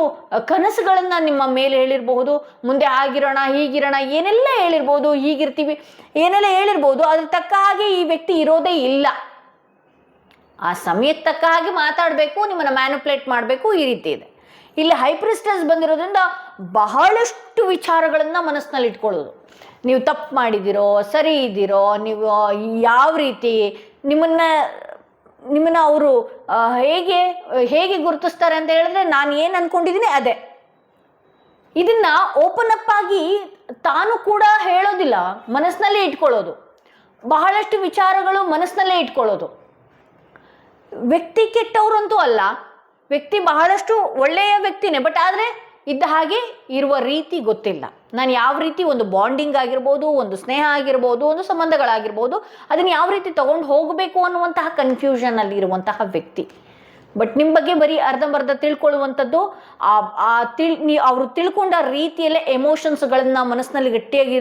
ಕನಸುಗಳನ್ನು ನಿಮ್ಮ ಮೇಲೆ ಹೇಳಿರಬಹುದು. ಮುಂದೆ ಆಗಿರೋಣ, ಹೀಗಿರೋಣ, ಏನೆಲ್ಲ ಹೇಳಿರ್ಬೋದು, ಹೀಗಿರ್ತೀವಿ, ಏನೆಲ್ಲ ಹೇಳಿರ್ಬೋದು. ಅದ್ರ ತಕ್ಕ ಹಾಗೆ ಈ ವ್ಯಕ್ತಿ ಇರೋದೇ ಇಲ್ಲ. ಆ ಸಮಯಕ್ಕೆ ತಕ್ಕ ಹಾಗೆ ಮಾತಾಡಬೇಕು, ನಿಮ್ಮನ್ನು ಮ್ಯಾನಿಪುಲೇಟ್ ಮಾಡಬೇಕು, ಈ ರೀತಿ ಇದೆ. ಇಲ್ಲಿ ಹೈಪ್ರಿಸ್ಟಸ್ ಬಂದಿರೋದ್ರಿಂದ ಬಹಳಷ್ಟು ವಿಚಾರಗಳನ್ನು ಮನಸ್ಸಿನಲ್ಲಿ ಇಟ್ಕೊಳ್ಳೋದು. ನೀವು ತಪ್ಪು ಮಾಡಿದಿರೋ, ಸರಿ ಇದ್ದೀರೋ, ನೀವು ಯಾವ ರೀತಿ ನಿಮ್ಮನ್ನು ಅವರು ಹೇಗೆ ಗುರುತಿಸ್ತಾರೆ ಅಂತ ಹೇಳಿದ್ರೆ, ನಾನು ಏನು ಅಂದ್ಕೊಂಡಿದ್ದೀನಿ ಅದೇ. ಇದನ್ನು ಓಪನ್ ಅಪ್ ಆಗಿ ತಾನು ಕೂಡ ಹೇಳೋದಿಲ್ಲ, ಮನಸ್ಸಿನಲ್ಲೇ ಇಟ್ಕೊಳ್ಳೋದು. ಬಹಳಷ್ಟು ವಿಚಾರಗಳು ಮನಸ್ಸಿನಲ್ಲೇ ಇಟ್ಕೊಳ್ಳೋದು. ವ್ಯಕ್ತಿ ಕೆಟ್ಟವರಂತೂ ಅಲ್ಲ, ವ್ಯಕ್ತಿ ಬಹಳಷ್ಟು ಒಳ್ಳೆಯ ವ್ಯಕ್ತಿನೇ. ಬಟ್ ಆದರೆ ಇದ್ದ ಹಾಗೆ ಇರುವ ರೀತಿ ಗೊತ್ತಿಲ್ಲ. ನಾನು ಯಾವ ರೀತಿ ಒಂದು ಬಾಂಡಿಂಗ್ ಆಗಿರ್ಬೋದು, ಒಂದು ಸ್ನೇಹ ಆಗಿರ್ಬೋದು, ಒಂದು ಸಂಬಂಧಗಳಾಗಿರ್ಬೋದು, ಅದನ್ನು ಯಾವ ರೀತಿ ತಗೊಂಡು ಹೋಗಬೇಕು ಅನ್ನುವಂತಹ ಕನ್ಫ್ಯೂಷನಲ್ಲಿ ಇರುವಂತಹ ವ್ಯಕ್ತಿ. ಬಟ್ ನಿಮ್ಮ ಬಗ್ಗೆ ಬರೀ ಅರ್ಧಂಬರ್ಧ ತಿಳ್ಕೊಳ್ಳುವಂಥದ್ದು, ಅವರು ತಿಳ್ಕೊಂಡ ರೀತಿಯಲ್ಲೇ ಎಮೋಷನ್ಸ್ಗಳನ್ನು ಮನಸ್ಸಿನಲ್ಲಿ ಗಟ್ಟಿಯಾಗಿ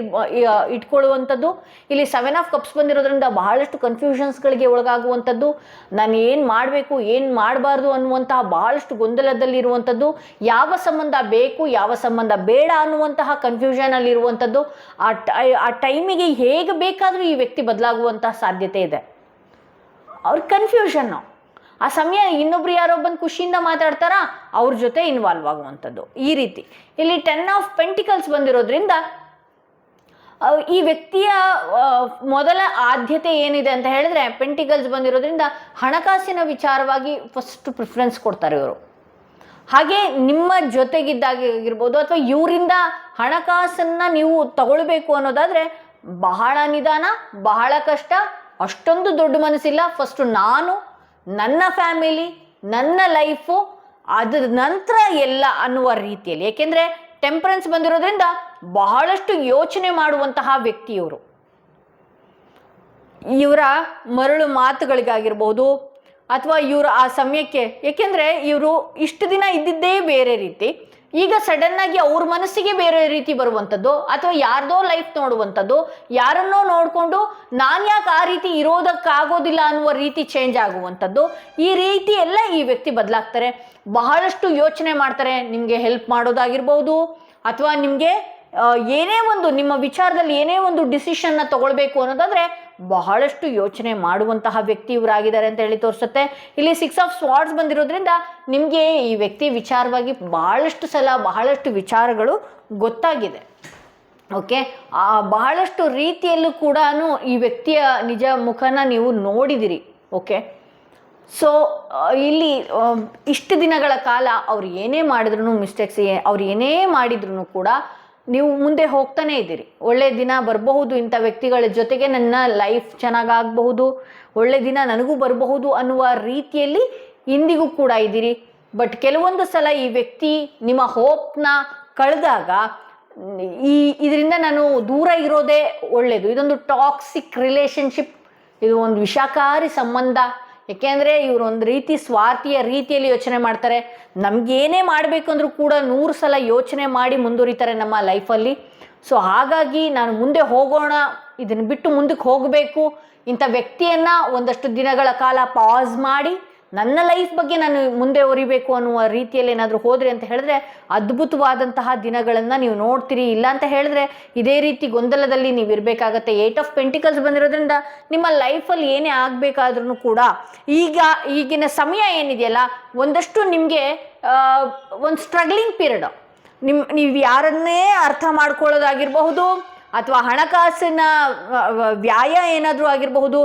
ಇಟ್ಕೊಳ್ಳುವಂಥದ್ದು. ಇಲ್ಲಿ 7 ಆಫ್ ಕಪ್ಸ್ ಬಂದಿರೋದ್ರಿಂದ ಬಹಳಷ್ಟು ಕನ್ಫ್ಯೂಷನ್ಸ್ಗಳಿಗೆ ಒಳಗಾಗುವಂಥದ್ದು, ನಾನು ಏನು ಮಾಡಬೇಕು, ಏನು ಮಾಡಬಾರ್ದು ಅನ್ನುವಂತಹ ಬಹಳಷ್ಟು ಗೊಂದಲದಲ್ಲಿರುವಂಥದ್ದು, ಯಾವ ಸಂಬಂಧ ಬೇಕು, ಯಾವ ಸಂಬಂಧ ಬೇಡ ಅನ್ನುವಂತಹ ಕನ್ಫ್ಯೂಷನಲ್ಲಿರುವಂಥದ್ದು. ಆ ಟೈಮಿಗೆ ಹೇಗೆ ಬೇಕಾದರೂ ಈ ವ್ಯಕ್ತಿ ಬದಲಾಗುವಂತಹ ಸಾಧ್ಯತೆ ಇದೆ. ಅವ್ರ ಕನ್ಫ್ಯೂಷನ್ನು, ಆ ಸಮಯ ಇನ್ನೊಬ್ರು ಯಾರೋ ಬಂದು ಖುಷಿಯಿಂದ ಮಾತಾಡ್ತಾರಾ, ಅವ್ರ ಜೊತೆ ಇನ್ವಾಲ್ವ್ ಆಗುವಂಥದ್ದು, ಈ ರೀತಿ. ಇಲ್ಲಿ 10 ಆಫ್ ಪೆಂಟಿಕಲ್ಸ್ ಬಂದಿರೋದ್ರಿಂದ ಈ ವ್ಯಕ್ತಿಯ ಮೊದಲ ಆದ್ಯತೆ ಏನಿದೆ ಅಂತ ಹೇಳಿದ್ರೆ, ಪೆಂಟಿಕಲ್ಸ್ ಬಂದಿರೋದ್ರಿಂದ ಹಣಕಾಸಿನ ವಿಚಾರವಾಗಿ ಫಸ್ಟ್ ಪ್ರಿಫರೆನ್ಸ್ ಕೊಡ್ತಾರೆ ಇವರು. ಹಾಗೆ ನಿಮ್ಮ ಜೊತೆಗಿದ್ದಾಗಿರ್ಬೋದು, ಅಥವಾ ಇವರಿಂದ ಹಣಕಾಸನ್ನು ನೀವು ತಗೊಳ್ಬೇಕು ಅನ್ನೋದಾದರೆ ಬಹಳ ನಿಧಾನ, ಬಹಳ ಕಷ್ಟ, ಅಷ್ಟೊಂದು ದೊಡ್ಡ ಮನಸ್ಸಿಲ್ಲ. ಫಸ್ಟು ನಾನು, ನನ್ನ ಫ್ಯಾಮಿಲಿ, ನನ್ನ ಲೈಫು, ಅದ್ರ ನಂತರ ಎಲ್ಲ ಅನ್ನುವ ರೀತಿಯಲ್ಲಿ. ಏಕೆಂದರೆ ಟೆಂಪರೆನ್ಸ್ ಬಂದಿರೋದ್ರಿಂದ ಬಹಳಷ್ಟು ಯೋಚನೆ ಮಾಡುವಂತಹ ವ್ಯಕ್ತಿ ಇವರು. ಇವರ ಮರಳು ಮಾತುಗಳಿಗಾಗಿರ್ಬೋದು, ಅಥವಾ ಇವರು ಆ ಸಮಯಕ್ಕೆ, ಏಕೆಂದರೆ ಇವರು ಇಷ್ಟು ದಿನ ಇದ್ದಿದ್ದೇ ಬೇರೆ ರೀತಿ, ಈಗ ಸಡನ್ನಾಗಿ ಅವ್ರ ಮನಸ್ಸಿಗೆ ಬೇರೆ ರೀತಿ ಬರುವಂಥದ್ದು, ಅಥವಾ ಯಾರ್ದೋ ಲೈಫ್ ನೋಡುವಂಥದ್ದು, ಯಾರನ್ನೋ ನೋಡಿಕೊಂಡು ನಾನು ಯಾಕೆ ಆ ರೀತಿ ಇರೋದಕ್ಕಾಗೋದಿಲ್ಲ ಅನ್ನುವ ರೀತಿ ಚೇಂಜ್ ಆಗುವಂಥದ್ದು. ಈ ರೀತಿ ಎಲ್ಲ ಈ ವ್ಯಕ್ತಿ ಬದಲಾಗ್ತಾರೆ. ಬಹಳಷ್ಟು ಯೋಚನೆ ಮಾಡ್ತಾರೆ, ನಿಮಗೆ ಹೆಲ್ಪ್ ಮಾಡೋದಾಗಿರ್ಬೋದು, ಅಥವಾ ನಿಮಗೆ ಏನೇ ಒಂದು ನಿಮ್ಮ ವಿಚಾರದಲ್ಲಿ ಏನೇ ಒಂದು ಡಿಸಿಷನ್ನ ತಗೊಳ್ಬೇಕು ಅನ್ನೋದಾದರೆ ಬಹಳಷ್ಟು ಯೋಚನೆ ಮಾಡುವಂತಹ ವ್ಯಕ್ತಿ ಇವರಾಗಿದ್ದಾರೆ ಅಂತ ಹೇಳಿ ತೋರಿಸುತ್ತೆ. ಇಲ್ಲಿ 6 ಆಫ್ ಸ್ವಾರ್ಡ್ಸ್ ಬಂದಿರೋದ್ರಿಂದ ನಿಮಗೆ ಈ ವ್ಯಕ್ತಿ ವಿಚಾರವಾಗಿ ಬಹಳಷ್ಟು ಸಲ ಬಹಳಷ್ಟು ವಿಚಾರಗಳು ಗೊತ್ತಾಗಿದೆ. ಓಕೆ, ಬಹಳಷ್ಟು ರೀತಿಯಲ್ಲೂ ಕೂಡ ಈ ವ್ಯಕ್ತಿಯ ನಿಜ ಮುಖನ ನೀವು ನೋಡಿದಿರಿ. ಓಕೆ, ಸೊ ಇಲ್ಲಿ ಇಷ್ಟು ದಿನಗಳ ಕಾಲ ಅವ್ರು ಏನೇ ಮಾಡಿದ್ರು ಮಿಸ್ಟೇಕ್ಸ್, ಅವ್ರು ಏನೇ ಮಾಡಿದ್ರು ಕೂಡ ನೀವು ಮುಂದೆ ಹೋಗ್ತಾನೆ ಇದ್ದೀರಿ. ಒಳ್ಳೆ ದಿನ ಬರಬಹುದು, ಇಂಥ ವ್ಯಕ್ತಿಗಳ ಜೊತೆಗೆ ನನ್ನ ಲೈಫ್ ಚೆನ್ನಾಗಾಗಬಹುದು, ಒಳ್ಳೆ ದಿನ ನನಗೂ ಬರಬಹುದು ಅನ್ನುವ ರೀತಿಯಲ್ಲಿ ಇಂದಿಗೂ ಕೂಡ ಇದ್ದೀರಿ. ಬಟ್ ಕೆಲವೊಂದು ಸಲ ಈ ವ್ಯಕ್ತಿ ನಿಮ್ಮ ಹೋಪ್ನ ಕಳೆದಾಗ ಇದರಿಂದ ನಾನು ದೂರ ಇರೋದೇ ಒಳ್ಳೆಯದು. ಇದೊಂದು ಟಾಕ್ಸಿಕ್ ರಿಲೇಶನ್ಶಿಪ್, ಇದು ಒಂದು ವಿಷಕಾರಿ ಸಂಬಂಧ. ಏಕೆಂದರೆ ಇವರು ಒಂದು ರೀತಿ ಸ್ವಾರ್ಥಿಯ ರೀತಿಯಲ್ಲಿ ಯೋಚನೆ ಮಾಡ್ತಾರೆ. ನಮಗೇನೇ ಮಾಡಬೇಕು ಅಂದರೂ ಕೂಡ 100 ಸಲ ಯೋಚನೆ ಮಾಡಿ ಮುಂದುವರಿತಾರೆ ನಮ್ಮ ಲೈಫಲ್ಲಿ. ಸೊ ಹಾಗಾಗಿ ನಾನು ಮುಂದೆ ಹೋಗೋಣ, ಇದನ್ನು ಬಿಟ್ಟು ಮುಂದಕ್ಕೆ ಹೋಗಬೇಕು, ಇಂಥ ವ್ಯಕ್ತಿಯನ್ನು ಒಂದಷ್ಟು ದಿನಗಳ ಕಾಲ ಪಾಸ್ ಮಾಡಿ ನನ್ನ ಲೈಫ್ ಬಗ್ಗೆ ನಾನು ಮುಂದೆ ಒರಿಬೇಕು ಅನ್ನುವ ರೀತಿಯಲ್ಲಿ ಏನಾದರೂ ಹೋದ್ರಿ ಅಂತ ಹೇಳಿದ್ರೆ ಅದ್ಭುತವಾದಂತಹ ದಿನಗಳನ್ನು ನೀವು ನೋಡ್ತೀರಿ. ಇಲ್ಲ ಅಂತ ಹೇಳಿದ್ರೆ ಇದೇ ರೀತಿ ಗೊಂದಲದಲ್ಲಿ ನೀವು ಇರಬೇಕಾಗತ್ತೆ. 8 ಆಫ್ ಪೆಂಟಿಕಲ್ಸ್ ಬಂದಿರೋದ್ರಿಂದ ನಿಮ್ಮ ಲೈಫಲ್ಲಿ ಏನೇ ಆಗಬೇಕಾದ್ರೂ ಕೂಡ ಈಗಿನ ಸಮಯ ಏನಿದೆಯಲ್ಲ, ಒಂದಷ್ಟು ನಿಮಗೆ ಒಂದು ಸ್ಟ್ರಗ್ಲಿಂಗ್ ಪೀರಿಯಡ್. ನೀವು ಯಾರನ್ನೇ ಅರ್ಥ ಮಾಡ್ಕೊಳ್ಳೋದಾಗಿರಬಹುದು, ಅಥವಾ ಹಣಕಾಸಿನ ವ್ಯಾಯ ಏನಾದರೂ ಆಗಿರಬಹುದು,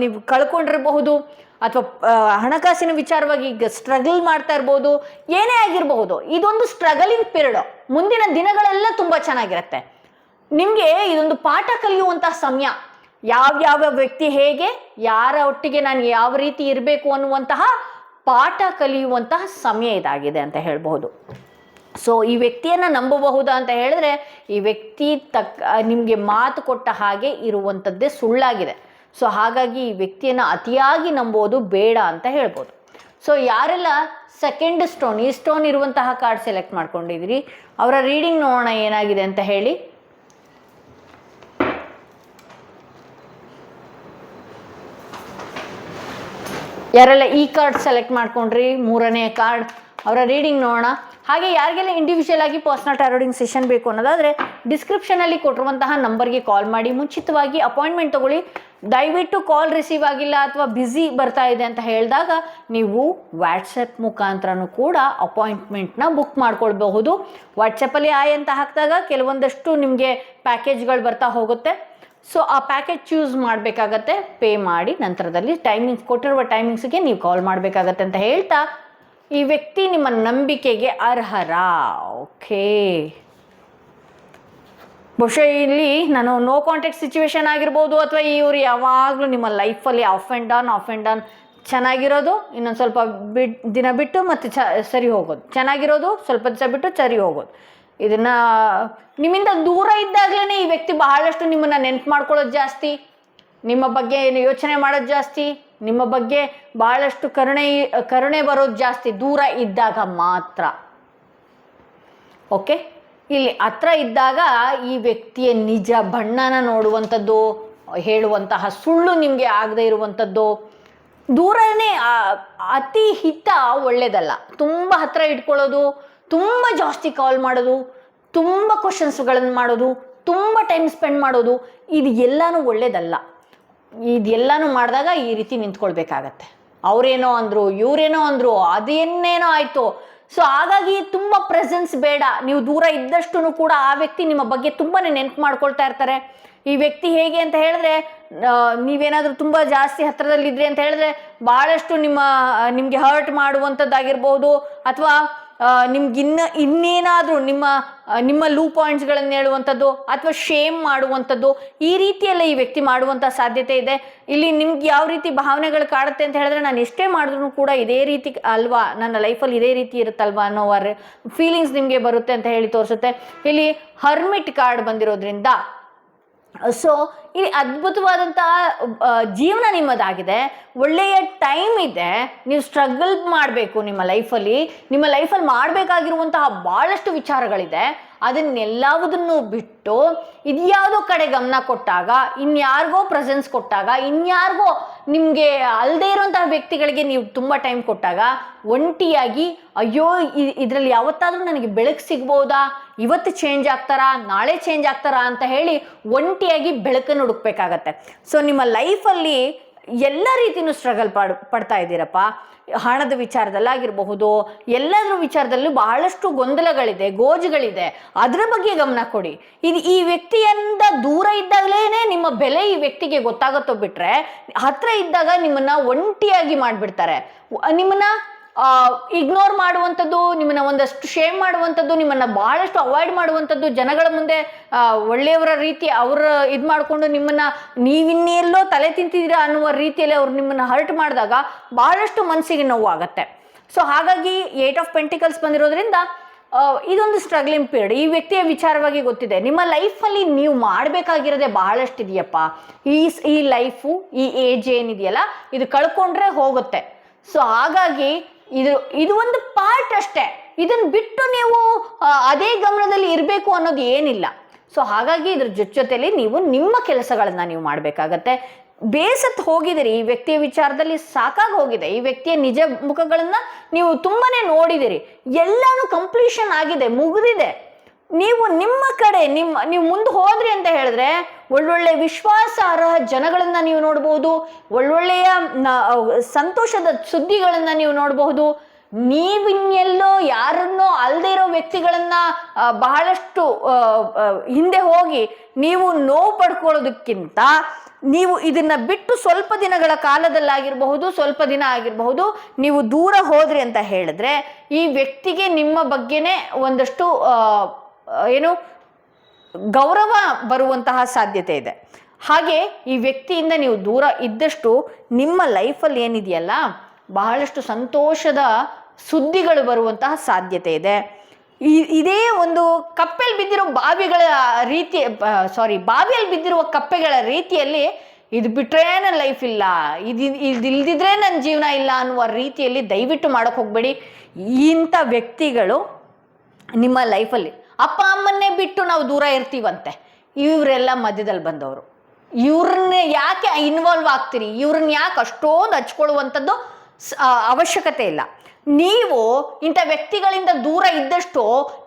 ನೀವು ಕಳ್ಕೊಂಡಿರಬಹುದು, ಅಥವಾ ಹಣಕಾಸಿನ ವಿಚಾರವಾಗಿ ಈಗ ಸ್ಟ್ರಗಲ್ ಮಾಡ್ತಾ ಇರ್ಬೋದು, ಏನೇ ಆಗಿರಬಹುದು. ಇದೊಂದು ಸ್ಟ್ರಗಲಿಂಗ್ ಪೀರಿಯಡ್. ಮುಂದಿನ ದಿನಗಳೆಲ್ಲ ತುಂಬ ಚೆನ್ನಾಗಿರುತ್ತೆ. ನಿಮಗೆ ಇದೊಂದು ಪಾಠ ಕಲಿಯುವಂತಹ ಸಮಯ. ಯಾವ್ಯಾವ ವ್ಯಕ್ತಿ ಹೇಗೆ, ಯಾರ ಒಟ್ಟಿಗೆ ನಾನು ಯಾವ ರೀತಿ ಇರಬೇಕು ಅನ್ನುವಂತಹ ಪಾಠ ಕಲಿಯುವಂತಹ ಸಮಯ ಇದಾಗಿದೆ ಅಂತ ಹೇಳ್ಬಹುದು. ಸೊ ಈ ವ್ಯಕ್ತಿಯನ್ನು ನಂಬಬಹುದಾ ಅಂತ ಹೇಳಿದ್ರೆ ಈ ವ್ಯಕ್ತಿ ನಿಮಗೆ ಮಾತು ಕೊಟ್ಟ ಹಾಗೆ ಇರುವಂಥದ್ದೇ ಸುಳ್ಳಾಗಿದೆ. ಸೊ ಹಾಗಾಗಿ ಈ ವ್ಯಕ್ತಿಯನ್ನು ಅತಿಯಾಗಿ ನಂಬೋದು ಬೇಡ ಅಂತ ಹೇಳ್ಬೋದು. ಸೊ ಯಾರೆಲ್ಲ ಸೆಕೆಂಡ್ ಸ್ಟೋನ್, ಈ ಸ್ಟೋನ್ ಇರುವಂತಹ ಕಾರ್ಡ್ ಸೆಲೆಕ್ಟ್ ಮಾಡ್ಕೊಂಡಿದ್ದೀರಿ, ಅವರ ರೀಡಿಂಗ್ ನೋಡೋಣ ಏನಾಗಿದೆ ಅಂತ ಹೇಳಿ. ಯಾರೆಲ್ಲ ಈ ಕಾರ್ಡ್ ಸೆಲೆಕ್ಟ್ ಮಾಡ್ಕೊಂಡ್ರಿ, 3ನೇ ಕಾರ್ಡ್, ಅವರ ರೀಡಿಂಗ್ ನೋಡೋಣ. ಹಾಗೆ ಯಾರಿಗೆಲ್ಲ ಇಂಡಿವಿಜುವಲ್ ಆಗಿ ಪರ್ಸನಲ್ ಟಾರೋಡಿಂಗ್ ಸೆಷನ್ ಬೇಕು ಅನ್ನೋದಾದರೆ ಡಿಸ್ಕ್ರಿಪ್ಷನಲ್ಲಿ ಕೊಟ್ಟಿರುವಂತಹ ನಂಬರ್ಗೆ ಕಾಲ್ ಮಾಡಿ ಮುಂಚಿತವಾಗಿ ಅಪಾಯಿಂಟ್ಮೆಂಟ್ ತೊಗೊಳ್ಳಿ. ದಯವಿಟ್ಟು ಕಾಲ್ ರಿಸೀವ್ ಆಗಿಲ್ಲ ಅಥವಾ ಬ್ಯುಸಿ ಬರ್ತಾ ಇದೆ ಅಂತ ಹೇಳಿದಾಗ ನೀವು ವಾಟ್ಸಪ್ ಮುಖಾಂತರನೂ ಕೂಡ ಅಪಾಯಿಂಟ್ಮೆಂಟ್ನ ಬುಕ್ ಮಾಡ್ಕೊಳ್ಬಹುದು. ವಾಟ್ಸಪ್ಪಲ್ಲಿ ಆಯ್ ಅಂತ ಹಾಕಿದಾಗ ಕೆಲವೊಂದಷ್ಟು ನಿಮಗೆ ಪ್ಯಾಕೇಜ್ಗಳು ಬರ್ತಾ ಹೋಗುತ್ತೆ. ಸೊ ಆ ಪ್ಯಾಕೇಜ್ ಚೂಸ್ ಮಾಡಬೇಕಾಗತ್ತೆ, ಪೇ ಮಾಡಿ ನಂತರದಲ್ಲಿ ಕೊಟ್ಟಿರುವ ಟೈಮಿಂಗ್ಸ್ಗೆ ನೀವು ಕಾಲ್ ಮಾಡಬೇಕಾಗತ್ತೆ ಅಂತ ಹೇಳ್ತಾ, ಈ ವ್ಯಕ್ತಿ ನಿಮ್ಮ ನಂಬಿಕೆಗೆ ಅರ್ಹರಾ? ಓಕೆ, ಬಹುಶಃ ಇಲ್ಲಿ ನಾನು ನೋ ಕಾಂಟ್ಯಾಕ್ಟ್ ಸಿಚುವೇಶನ್ ಆಗಿರ್ಬೋದು, ಅಥವಾ ಇವರು ಯಾವಾಗಲೂ ನಿಮ್ಮ ಲೈಫಲ್ಲಿ ಆಫ್ ಆ್ಯಂಡ್ ಡೌನ್ ಚೆನ್ನಾಗಿರೋದು, ಇನ್ನೊಂದು ಸ್ವಲ್ಪ ದಿನ ಬಿಟ್ಟು ಮತ್ತೆ ಸರಿ ಹೋಗೋದು, ಚೆನ್ನಾಗಿರೋದು ಸ್ವಲ್ಪ ದಿವಸ ಬಿಟ್ಟು ಸರಿ ಹೋಗೋದು. ಇದನ್ನು ನಿಮ್ಮಿಂದ ದೂರ ಇದ್ದಾಗಲೇ ಈ ವ್ಯಕ್ತಿ ಬಹಳಷ್ಟು ನಿಮ್ಮನ್ನು ನೆನಪು ಮಾಡ್ಕೊಳ್ಳೋದು ಜಾಸ್ತಿ, ನಿಮ್ಮ ಬಗ್ಗೆ ಯೋಚನೆ ಮಾಡೋದು ಜಾಸ್ತಿ, ನಿಮ್ಮ ಬಗ್ಗೆ ಬಹಳಷ್ಟು ಕರುಣೆ ಬರೋದು ಜಾಸ್ತಿ ದೂರ ಇದ್ದಾಗ ಮಾತ್ರ. ಓಕೆ, ಇಲ್ಲಿ ಹತ್ರ ಇದ್ದಾಗ ಈ ವ್ಯಕ್ತಿಯ ನಿಜ ಬಣ್ಣನ ನೋಡುವಂಥದ್ದು, ಹೇಳುವಂತಹ ಸುಳ್ಳು ನಿಮಗೆ ಆಗದೆ ಇರುವಂಥದ್ದು, ದೂರನೇ ಅತಿ ಹಿತ ಒಳ್ಳೆಯದಲ್ಲ. ತುಂಬ ಹತ್ರ ಇಟ್ಕೊಳ್ಳೋದು, ತುಂಬ ಜಾಸ್ತಿ ಕಾಲ್ ಮಾಡೋದು, ತುಂಬ ಕ್ವಶನ್ಸ್ಗಳನ್ನು ಮಾಡೋದು, ತುಂಬ ಟೈಮ್ ಸ್ಪೆಂಡ್ ಮಾಡೋದು, ಇದು ಎಲ್ಲನೂ ಒಳ್ಳೆಯದಲ್ಲ. ಇದೆಲ್ಲನೂ ಮಾಡಿದಾಗ ಈ ರೀತಿ ನಿಂತ್ಕೊಳ್ಬೇಕಾಗತ್ತೆ. ಅವರೇನೋ ಅಂದರು, ಇವರೇನೋ ಅಂದರು, ಅದೇನೇನೋ ಆಯಿತು. ಸೊ ಹಾಗಾಗಿ ತುಂಬ ಪ್ರೆಸೆನ್ಸ್ ಬೇಡ. ನೀವು ದೂರ ಇದ್ದಷ್ಟು ಕೂಡ ಆ ವ್ಯಕ್ತಿ ನಿಮ್ಮ ಬಗ್ಗೆ ತುಂಬಾ ನೆನಪು ಮಾಡ್ಕೊಳ್ತಾ ಇರ್ತಾರೆ. ಈ ವ್ಯಕ್ತಿ ಹೇಗೆ ಅಂತ ಹೇಳಿದ್ರೆ, ನೀವೇನಾದರೂ ತುಂಬ ಜಾಸ್ತಿ ಹತ್ತಿರದಲ್ಲಿದ್ರಿ ಅಂತ ಹೇಳಿದ್ರೆ ಭಾಳಷ್ಟು ನಿಮಗೆ ಹರ್ಟ್ ಮಾಡುವಂಥದ್ದಾಗಿರ್ಬೋದು, ಅಥವಾ ನಿಮ್ಗೆ ಇನ್ನೇನಾದರೂ ನಿಮ್ಮ ಲೂ ಪಾಯಿಂಟ್ಸ್ಗಳನ್ನು ಹೇಳುವಂಥದ್ದು, ಅಥವಾ ಶೇಮ್ ಮಾಡುವಂಥದ್ದು, ಈ ರೀತಿಯೆಲ್ಲ ಈ ವ್ಯಕ್ತಿ ಮಾಡುವಂಥ ಸಾಧ್ಯತೆ ಇದೆ. ಇಲ್ಲಿ ನಿಮ್ಗೆ ಯಾವ ರೀತಿ ಭಾವನೆಗಳು ಕಾಡುತ್ತೆ ಅಂತ ಹೇಳಿದ್ರೆ, ನಾನು ಎಷ್ಟೇ ಮಾಡಿದ್ರು ಕೂಡ ಇದೇ ರೀತಿ ಅಲ್ವಾ, ನನ್ನ ಲೈಫಲ್ಲಿ ಇದೇ ರೀತಿ ಇರುತ್ತಲ್ವಾ ಅನ್ನೋ ಫೀಲಿಂಗ್ಸ್ ನಿಮಗೆ ಬರುತ್ತೆ ಅಂತ ಹೇಳಿ ತೋರಿಸುತ್ತೆ. ಇಲ್ಲಿ ಹರ್ಮಿಟ್ ಕಾರ್ಡ್ ಬಂದಿರೋದ್ರಿಂದ ಸೊ ಇಲ್ಲಿ ಅದ್ಭುತವಾದಂತಹ ಜೀವನ ನಿಮ್ಮದಾಗಿದೆ, ಒಳ್ಳೆಯ ಟೈಮ್ ಇದೆ. ನೀವು ಸ್ಟ್ರಗಲ್ ಮಾಡಬೇಕು ನಿಮ್ಮ ಲೈಫಲ್ಲಿ ಮಾಡಬೇಕಾಗಿರುವಂತಹ ಭಾಳಷ್ಟು ವಿಚಾರಗಳಿದೆ. ಅದನ್ನೆಲ್ಲವುದನ್ನು ಬಿಟ್ಟು ಇದ್ಯಾವುದೋ ಕಡೆ ಗಮನ ಕೊಟ್ಟಾಗ, ಇನ್ಯಾರಿಗೋ ಪ್ರೆಸೆನ್ಸ್ ಕೊಟ್ಟಾಗ, ಇನ್ಯಾರಿಗೋ ನಿಮಗೆ ಅಲ್ಲದೆ ಇರುವಂತಹ ವ್ಯಕ್ತಿಗಳಿಗೆ ನೀವು ತುಂಬ ಟೈಮ್ ಕೊಟ್ಟಾಗ ಒಂಟಿಯಾಗಿ ಅಯ್ಯೋ ಇದರಲ್ಲಿ ಯಾವತ್ತಾದರೂ ನನಗೆ ಬೆಳಕು ಸಿಗ್ಬೋದಾ, ಇವತ್ತು ಚೇಂಜ್ ಆಗ್ತಾರಾ, ನಾಳೆ ಚೇಂಜ್ ಆಗ್ತಾರಾ ಅಂತ ಹೇಳಿ ಒಂಟಿಯಾಗಿ ಬೆಳಕನ್ನು ಹುಡುಕ್ಬೇಕಾಗತ್ತೆ. ಸೊ ನಿಮ್ಮ ಲೈಫಲ್ಲಿ ಎಲ್ಲ ರೀತಿಯೂ ಸ್ಟ್ರಗಲ್ ಪಡ್ತಾ ಇದ್ದೀರಪ್ಪ. ಹಣದ ವಿಚಾರದಲ್ಲಾಗಿರಬಹುದು, ಎಲ್ಲದರ ವಿಚಾರದಲ್ಲೂ ಬಹಳಷ್ಟು ಗೊಂದಲಗಳಿದೆ, ಗೋಜುಗಳಿದೆ. ಅದರ ಬಗ್ಗೆ ಗಮನ ಕೊಡಿ. ಈ ವ್ಯಕ್ತಿಯಿಂದ ದೂರ ಇದ್ದಾಗಲೇ ನಿಮ್ಮ ಬೆಲೆ ಈ ವ್ಯಕ್ತಿಗೆ ಗೊತ್ತಾಗುತ್ತೋ ಬಿಟ್ರೆ, ಹತ್ರ ಇದ್ದಾಗ ನಿಮ್ಮನ್ನ ಒಂಟಿಯಾಗಿ ಮಾಡಿಬಿಡ್ತಾರೆ. ನಿಮ್ಮನ್ನ ಇಗ್ನೋರ್ ಮಾಡುವಂಥದ್ದು, ನಿಮ್ಮನ್ನ ಒಂದಷ್ಟು ಶೇಮ್ ಮಾಡುವಂಥದ್ದು, ನಿಮ್ಮನ್ನ ಬಹಳಷ್ಟು ಅವಾಯ್ಡ್ ಮಾಡುವಂಥದ್ದು, ಜನಗಳ ಮುಂದೆ ಒಳ್ಳೆಯವರ ರೀತಿ ಅವ್ರ ಇದು ಮಾಡಿಕೊಂಡು ನಿಮ್ಮನ್ನ ನೀವಿನ್ನೆಲ್ಲೋ ತಲೆ ತಿಂತಿದ್ದೀರಾ ಅನ್ನುವ ರೀತಿಯಲ್ಲಿ ಅವ್ರು ನಿಮ್ಮನ್ನ ಹರ್ಟ್ ಮಾಡಿದಾಗ ಬಹಳಷ್ಟು ಮನಸ್ಸಿಗೆ ನೋವಾಗತ್ತೆ. ಸೊ ಹಾಗಾಗಿ 8 ಆಫ್ ಪೆಂಟಿಕಲ್ಸ್ ಬಂದಿರೋದ್ರಿಂದ ಇದೊಂದು ಸ್ಟ್ರಗ್ಲಿಂಗ್ ಪೀರಿಯಡ್. ಈ ವ್ಯಕ್ತಿಯ ವಿಚಾರವಾಗಿ ಗೊತ್ತಿದೆ, ನಿಮ್ಮ ಲೈಫಲ್ಲಿ ನೀವು ಮಾಡಬೇಕಾಗಿರೋದೇ ಬಹಳಷ್ಟು ಇದೆಯಪ್ಪ. ಈ ಲೈಫು, ಈ ಏಜ್ ಏನಿದೆಯಲ್ಲ, ಇದು ಕಳ್ಕೊಂಡ್ರೆ ಹೋಗುತ್ತೆ. ಸೊ ಹಾಗಾಗಿ ಇದು ಒಂದು ಪಾರ್ಟ್ ಅಷ್ಟೇ. ಇದನ್ನ ಬಿಟ್ಟು ನೀವು ಅದೇ ಗಮನದಲ್ಲಿ ಇರಬೇಕು ಅನ್ನೋದು ಏನಿಲ್ಲ. ಸೊ ಹಾಗಾಗಿ ಇದ್ರ ಜೊತೆಲಿ ನೀವು ನಿಮ್ಮ ಕೆಲಸಗಳನ್ನ ನೀವು ಮಾಡಬೇಕಾಗತ್ತೆ. ಬೇಸತ್ತು ಹೋಗಿದ್ದೀರಿ, ಈ ವ್ಯಕ್ತಿಯ ವಿಚಾರದಲ್ಲಿ ಸಾಕಾಗಿ ಹೋಗಿದೆ, ಈ ವ್ಯಕ್ತಿಯ ನಿಜ ಮುಖಗಳನ್ನ ನೀವು ತುಂಬಾನೇ ನೋಡಿದಿರಿ, ಎಲ್ಲಾನು ಕಂಪ್ಲೀಷನ್ ಆಗಿದೆ, ಮುಗಿದಿದೆ. ನೀವು ನಿಮ್ಮ ಕಡೆ ನೀವು ಮುಂದೆ ಹೋದ್ರಿ ಅಂತ ಹೇಳಿದ್ರೆ ಒಳ್ಳೊಳ್ಳೆ ವಿಶ್ವಾಸಾರ್ಹ ಜನಗಳನ್ನ ನೀವು ನೋಡಬಹುದು, ಒಳ್ಳೊಳ್ಳೆಯ ಸಂತೋಷದ ಸುದ್ದಿಗಳನ್ನ ನೀವು ನೋಡಬಹುದು. ನೀವಿನ್ನೆಲ್ಲೋ ಯಾರನ್ನೋ ಅಲ್ಲದೆ ಇರೋ ವ್ಯಕ್ತಿಗಳನ್ನ ಬಹಳಷ್ಟು ಹಿಂದೆ ಹೋಗಿ ನೀವು ನೋವು ಪಡ್ಕೊಳ್ಳೋದಕ್ಕಿಂತ ನೀವು ಇದನ್ನ ಬಿಟ್ಟು ಸ್ವಲ್ಪ ದಿನಗಳ ಕಾಲದಲ್ಲಾಗಿರಬಹುದು, ಸ್ವಲ್ಪ ದಿನ ಆಗಿರಬಹುದು, ನೀವು ದೂರ ಹೋದ್ರಿ ಅಂತ ಹೇಳಿದ್ರೆ ಈ ವ್ಯಕ್ತಿಗೆ ನಿಮ್ಮ ಬಗ್ಗೆನೇ ಒಂದಷ್ಟು ಗೌರವ ಬರುವಂತಹ ಸಾಧ್ಯತೆ ಇದೆ. ಹಾಗೆ ಈ ವ್ಯಕ್ತಿಯಿಂದ ನೀವು ದೂರ ಇದ್ದಷ್ಟು ನಿಮ್ಮ ಲೈಫಲ್ಲಿ ಏನಿದೆಯಲ್ಲ ಬಹಳಷ್ಟು ಸಂತೋಷದ ಸುದ್ದಿಗಳು ಬರುವಂತಹ ಸಾಧ್ಯತೆ ಇದೆ. ಇದೇ ಒಂದು ಕಪ್ಪೆಯಲ್ಲಿ ಬಿದ್ದಿರೋ ಬಾವಿಯಲ್ಲಿ ಬಿದ್ದಿರುವ ಕಪ್ಪೆಗಳ ರೀತಿಯಲ್ಲಿ ಇದು ಬಿಟ್ರೆ ನನ್ನ ಲೈಫ್ ಇಲ್ಲ, ಇದಿಲ್ದಿದ್ರೆ ನನ್ನ ಜೀವನ ಇಲ್ಲ ಅನ್ನುವ ರೀತಿಯಲ್ಲಿ ದಯವಿಟ್ಟು ಮಾಡಕ್ಕೆ ಹೋಗ್ಬೇಡಿ. ಇಂಥ ವ್ಯಕ್ತಿಗಳು ನಿಮ್ಮ ಲೈಫಲ್ಲಿ ಅಪ್ಪ ಅಮ್ಮನ್ನೇ ಬಿಟ್ಟು ನಾವು ದೂರ ಇರ್ತೀವಂತೆ, ಇವರೆಲ್ಲ ಮಧ್ಯದಲ್ಲಿ ಬಂದವರು. ಇವ್ರನ್ನ ಯಾಕೆ ಇನ್ವಾಲ್ವ್ ಆಗ್ತೀರಿ? ಇವ್ರನ್ನ ಯಾಕೆ ಅಷ್ಟೊಂದು ಹಚ್ಕೊಳ್ಳುವಂಥದ್ದು ಅವಶ್ಯಕತೆ ಇಲ್ಲ. ನೀವು ಇಂಥ ವ್ಯಕ್ತಿಗಳಿಂದ ದೂರ ಇದ್ದಷ್ಟು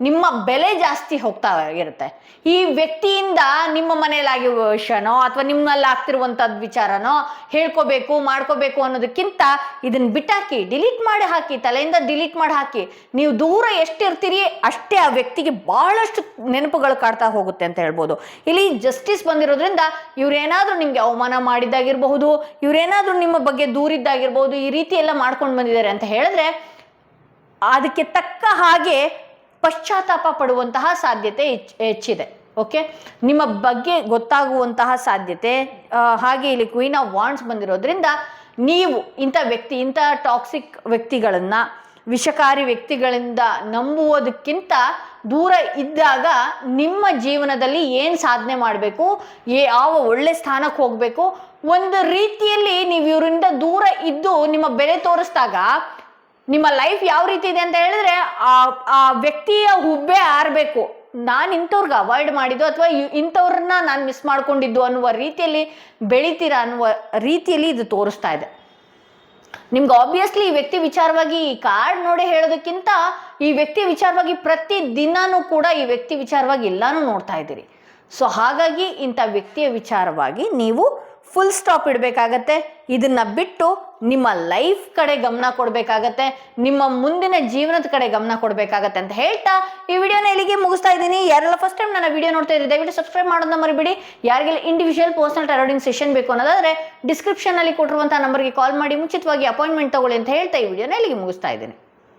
ನಿಮ್ಮ ಬೆಲೆ ಜಾಸ್ತಿ ಹೋಗ್ತಾ ಇರುತ್ತೆ. ಈ ವ್ಯಕ್ತಿಯಿಂದ ನಿಮ್ಮ ಮನೆಯಲ್ಲಾಗಿರುವ ವಿಷಯನೋ ಅಥವಾ ನಿಮ್ಮಲ್ಲಿ ಆಗ್ತಿರುವಂಥದ್ದು ವಿಚಾರನೋ ಹೇಳ್ಕೋಬೇಕು ಮಾಡ್ಕೋಬೇಕು ಅನ್ನೋದಕ್ಕಿಂತ ಇದನ್ನ ಬಿಟ್ಟಾಕಿ, ಡಿಲೀಟ್ ಮಾಡಿ ಹಾಕಿ, ತಲೆಯಿಂದ ಡಿಲೀಟ್ ಮಾಡಿ ಹಾಕಿ. ನೀವು ದೂರ ಎಷ್ಟಿರ್ತೀರಿ ಅಷ್ಟೇ ಆ ವ್ಯಕ್ತಿಗೆ ಬಹಳಷ್ಟು ನೆನಪುಗಳು ಕಾಡ್ತಾ ಹೋಗುತ್ತೆ ಅಂತ ಹೇಳ್ಬೋದು. ಇಲ್ಲಿ ಜಸ್ಟಿಸ್ ಬಂದಿರೋದ್ರಿಂದ ಇವ್ರೇನಾದ್ರೂ ನಿಮ್ಗೆ ಅವಮಾನ ಮಾಡಿದ್ದಾಗಿರ್ಬಹುದು, ಇವ್ರೇನಾದ್ರೂ ನಿಮ್ಮ ಬಗ್ಗೆ ದೂರಿದ್ದಾಗಿರ್ಬಹುದು, ಈ ರೀತಿ ಎಲ್ಲ ಮಾಡ್ಕೊಂಡು ಬಂದಿದ್ದಾರೆ ಅಂತ ಹೇಳಿದ್ರೆ ಅದಕ್ಕೆ ತಕ್ಕ ಹಾಗೆ ಪಶ್ಚಾತ್ತಾಪ ಪಡುವಂತಹ ಸಾಧ್ಯತೆ ಹೆಚ್ಚಿದೆ. ಓಕೆ, ನಿಮ್ಮ ಬಗ್ಗೆ ಗೊತ್ತಾಗುವಂತಹ ಸಾಧ್ಯತೆ. ಹಾಗೆ ಇಲ್ಲಿ ಕ್ವೀನ್ ಆಫ್ ವಾಂಡ್ಸ್ ಬಂದಿರೋದ್ರಿಂದ ನೀವು ಇಂಥ ಟಾಕ್ಸಿಕ್ ವ್ಯಕ್ತಿಗಳನ್ನ, ವಿಷಕಾರಿ ವ್ಯಕ್ತಿಗಳಿಂದ ನಂಬುವುದಕ್ಕಿಂತ ದೂರ ಇದ್ದಾಗ ನಿಮ್ಮ ಜೀವನದಲ್ಲಿ ಏನು ಸಾಧನೆ ಮಾಡಬೇಕು, ಯಾವ ಒಳ್ಳೆ ಸ್ಥಾನಕ್ಕೆ ಹೋಗಬೇಕು, ಒಂದು ರೀತಿಯಲ್ಲಿ ನೀವು ಇವರಿಂದ ದೂರ ಇದ್ದು ನಿಮ್ಮ ಬೆಲೆ ತೋರಿಸಿದಾಗ ನಿಮ್ಮ ಲೈಫ್ ಯಾವ ರೀತಿ ಇದೆ ಅಂತ ಹೇಳಿದ್ರೆ ಆ ವ್ಯಕ್ತಿಯ ಹುಬ್ಬೆ ಆರಬೇಕು. ನಾನು ಇಂಥವ್ರಿಗೆ ಅವಾಯ್ಡ್ ಮಾಡಿದ್ದು ಅಥವಾ ಇಂಥವ್ರನ್ನ ನಾನು ಮಿಸ್ ಮಾಡ್ಕೊಂಡಿದ್ದು ಅನ್ನುವ ರೀತಿಯಲ್ಲಿ ಬೆಳಿತೀರಾ ಅನ್ನುವ ರೀತಿಯಲ್ಲಿ ಇದು ತೋರಿಸ್ತಾ ಇದೆ. ನಿಮ್ಗೆ ಆಬ್ವಿಯಸ್ಲಿ ಈ ವ್ಯಕ್ತಿ ವಿಚಾರವಾಗಿ ಈ ಕಾರ್ಡ್ ನೋಡಿ ಹೇಳೋದಕ್ಕಿಂತ ಈ ವ್ಯಕ್ತಿ ವಿಚಾರವಾಗಿ ಪ್ರತಿ ದಿನಾನೂ ಕೂಡ ಈ ವ್ಯಕ್ತಿ ವಿಚಾರವಾಗಿ ಎಲ್ಲಾನು ನೋಡ್ತಾ ಇದ್ದೀರಿ. ಸೊ ಹಾಗಾಗಿ ಇಂಥ ವ್ಯಕ್ತಿಯ ವಿಚಾರವಾಗಿ ನೀವು ಫುಲ್ ಸ್ಟಾಪ್ ಇಡಬೇಕಾಗತ್ತೆ. ಇದನ್ನ ಬಿಟ್ಟು ನಿಮ್ಮ ಲೈಫ್ ಕಡೆ ಗಮನ ಕೊಡಬೇಕಾಗತ್ತೆ, ನಿಮ್ಮ ಮುಂದಿನ ಜೀವನದ ಕಡೆ ಗಮನ ಕೊಡಬೇಕಾಗತ್ತೆ ಅಂತ ಹೇಳ್ತಾ ಈ ವಿಡಿಯೋನ ಇಲ್ಲಿಗೆ ಮುಗಿಸ್ತಾ ಇದ್ದೀನಿ. ಯಾರೆಲ್ಲ ಫಸ್ಟ್ ಟೈಮ್ ನನ್ನ ವಿಡಿಯೋ ನೋಡ್ತಾ ಇದ್ದೀರಿ ದಯವಿಟ್ಟು ಸಬ್ಸ್ಕ್ರೈಬ್ ಮಾಡೋದನ್ನ ಮರಿಬೇಡಿ. ಯಾರಿಗೆಲ್ಲ ಇಂಡಿವಿಜುವಲ್ ಪರ್ಸನಲ್ ಟಾರೋಟಿಂಗ್ ಸೆಷನ್ ಬೇಕು ಅನ್ನೋದಾದ್ರೆ ಡಿಸ್ಕ್ರಿಪ್ಷನ್ ಅಲ್ಲಿ ಕೊಟ್ಟಿರುವಂತಹ ನಂಬರ್ಗೆ ಕಾಲ್ ಮಾಡಿ ಮುಂಚಿತವಾಗಿ ಅಪಾಯಿಂಟ್ಮೆಂಟ್ ತಗೊಳ್ಳಿ ಅಂತ ಹೇಳ್ತಾ ಈ ವಿಡಿಯೋನ ಇಲ್ಲಿಗೆ ಮುಗಿಸ್ತಾ ಇದ್ದೀನಿ.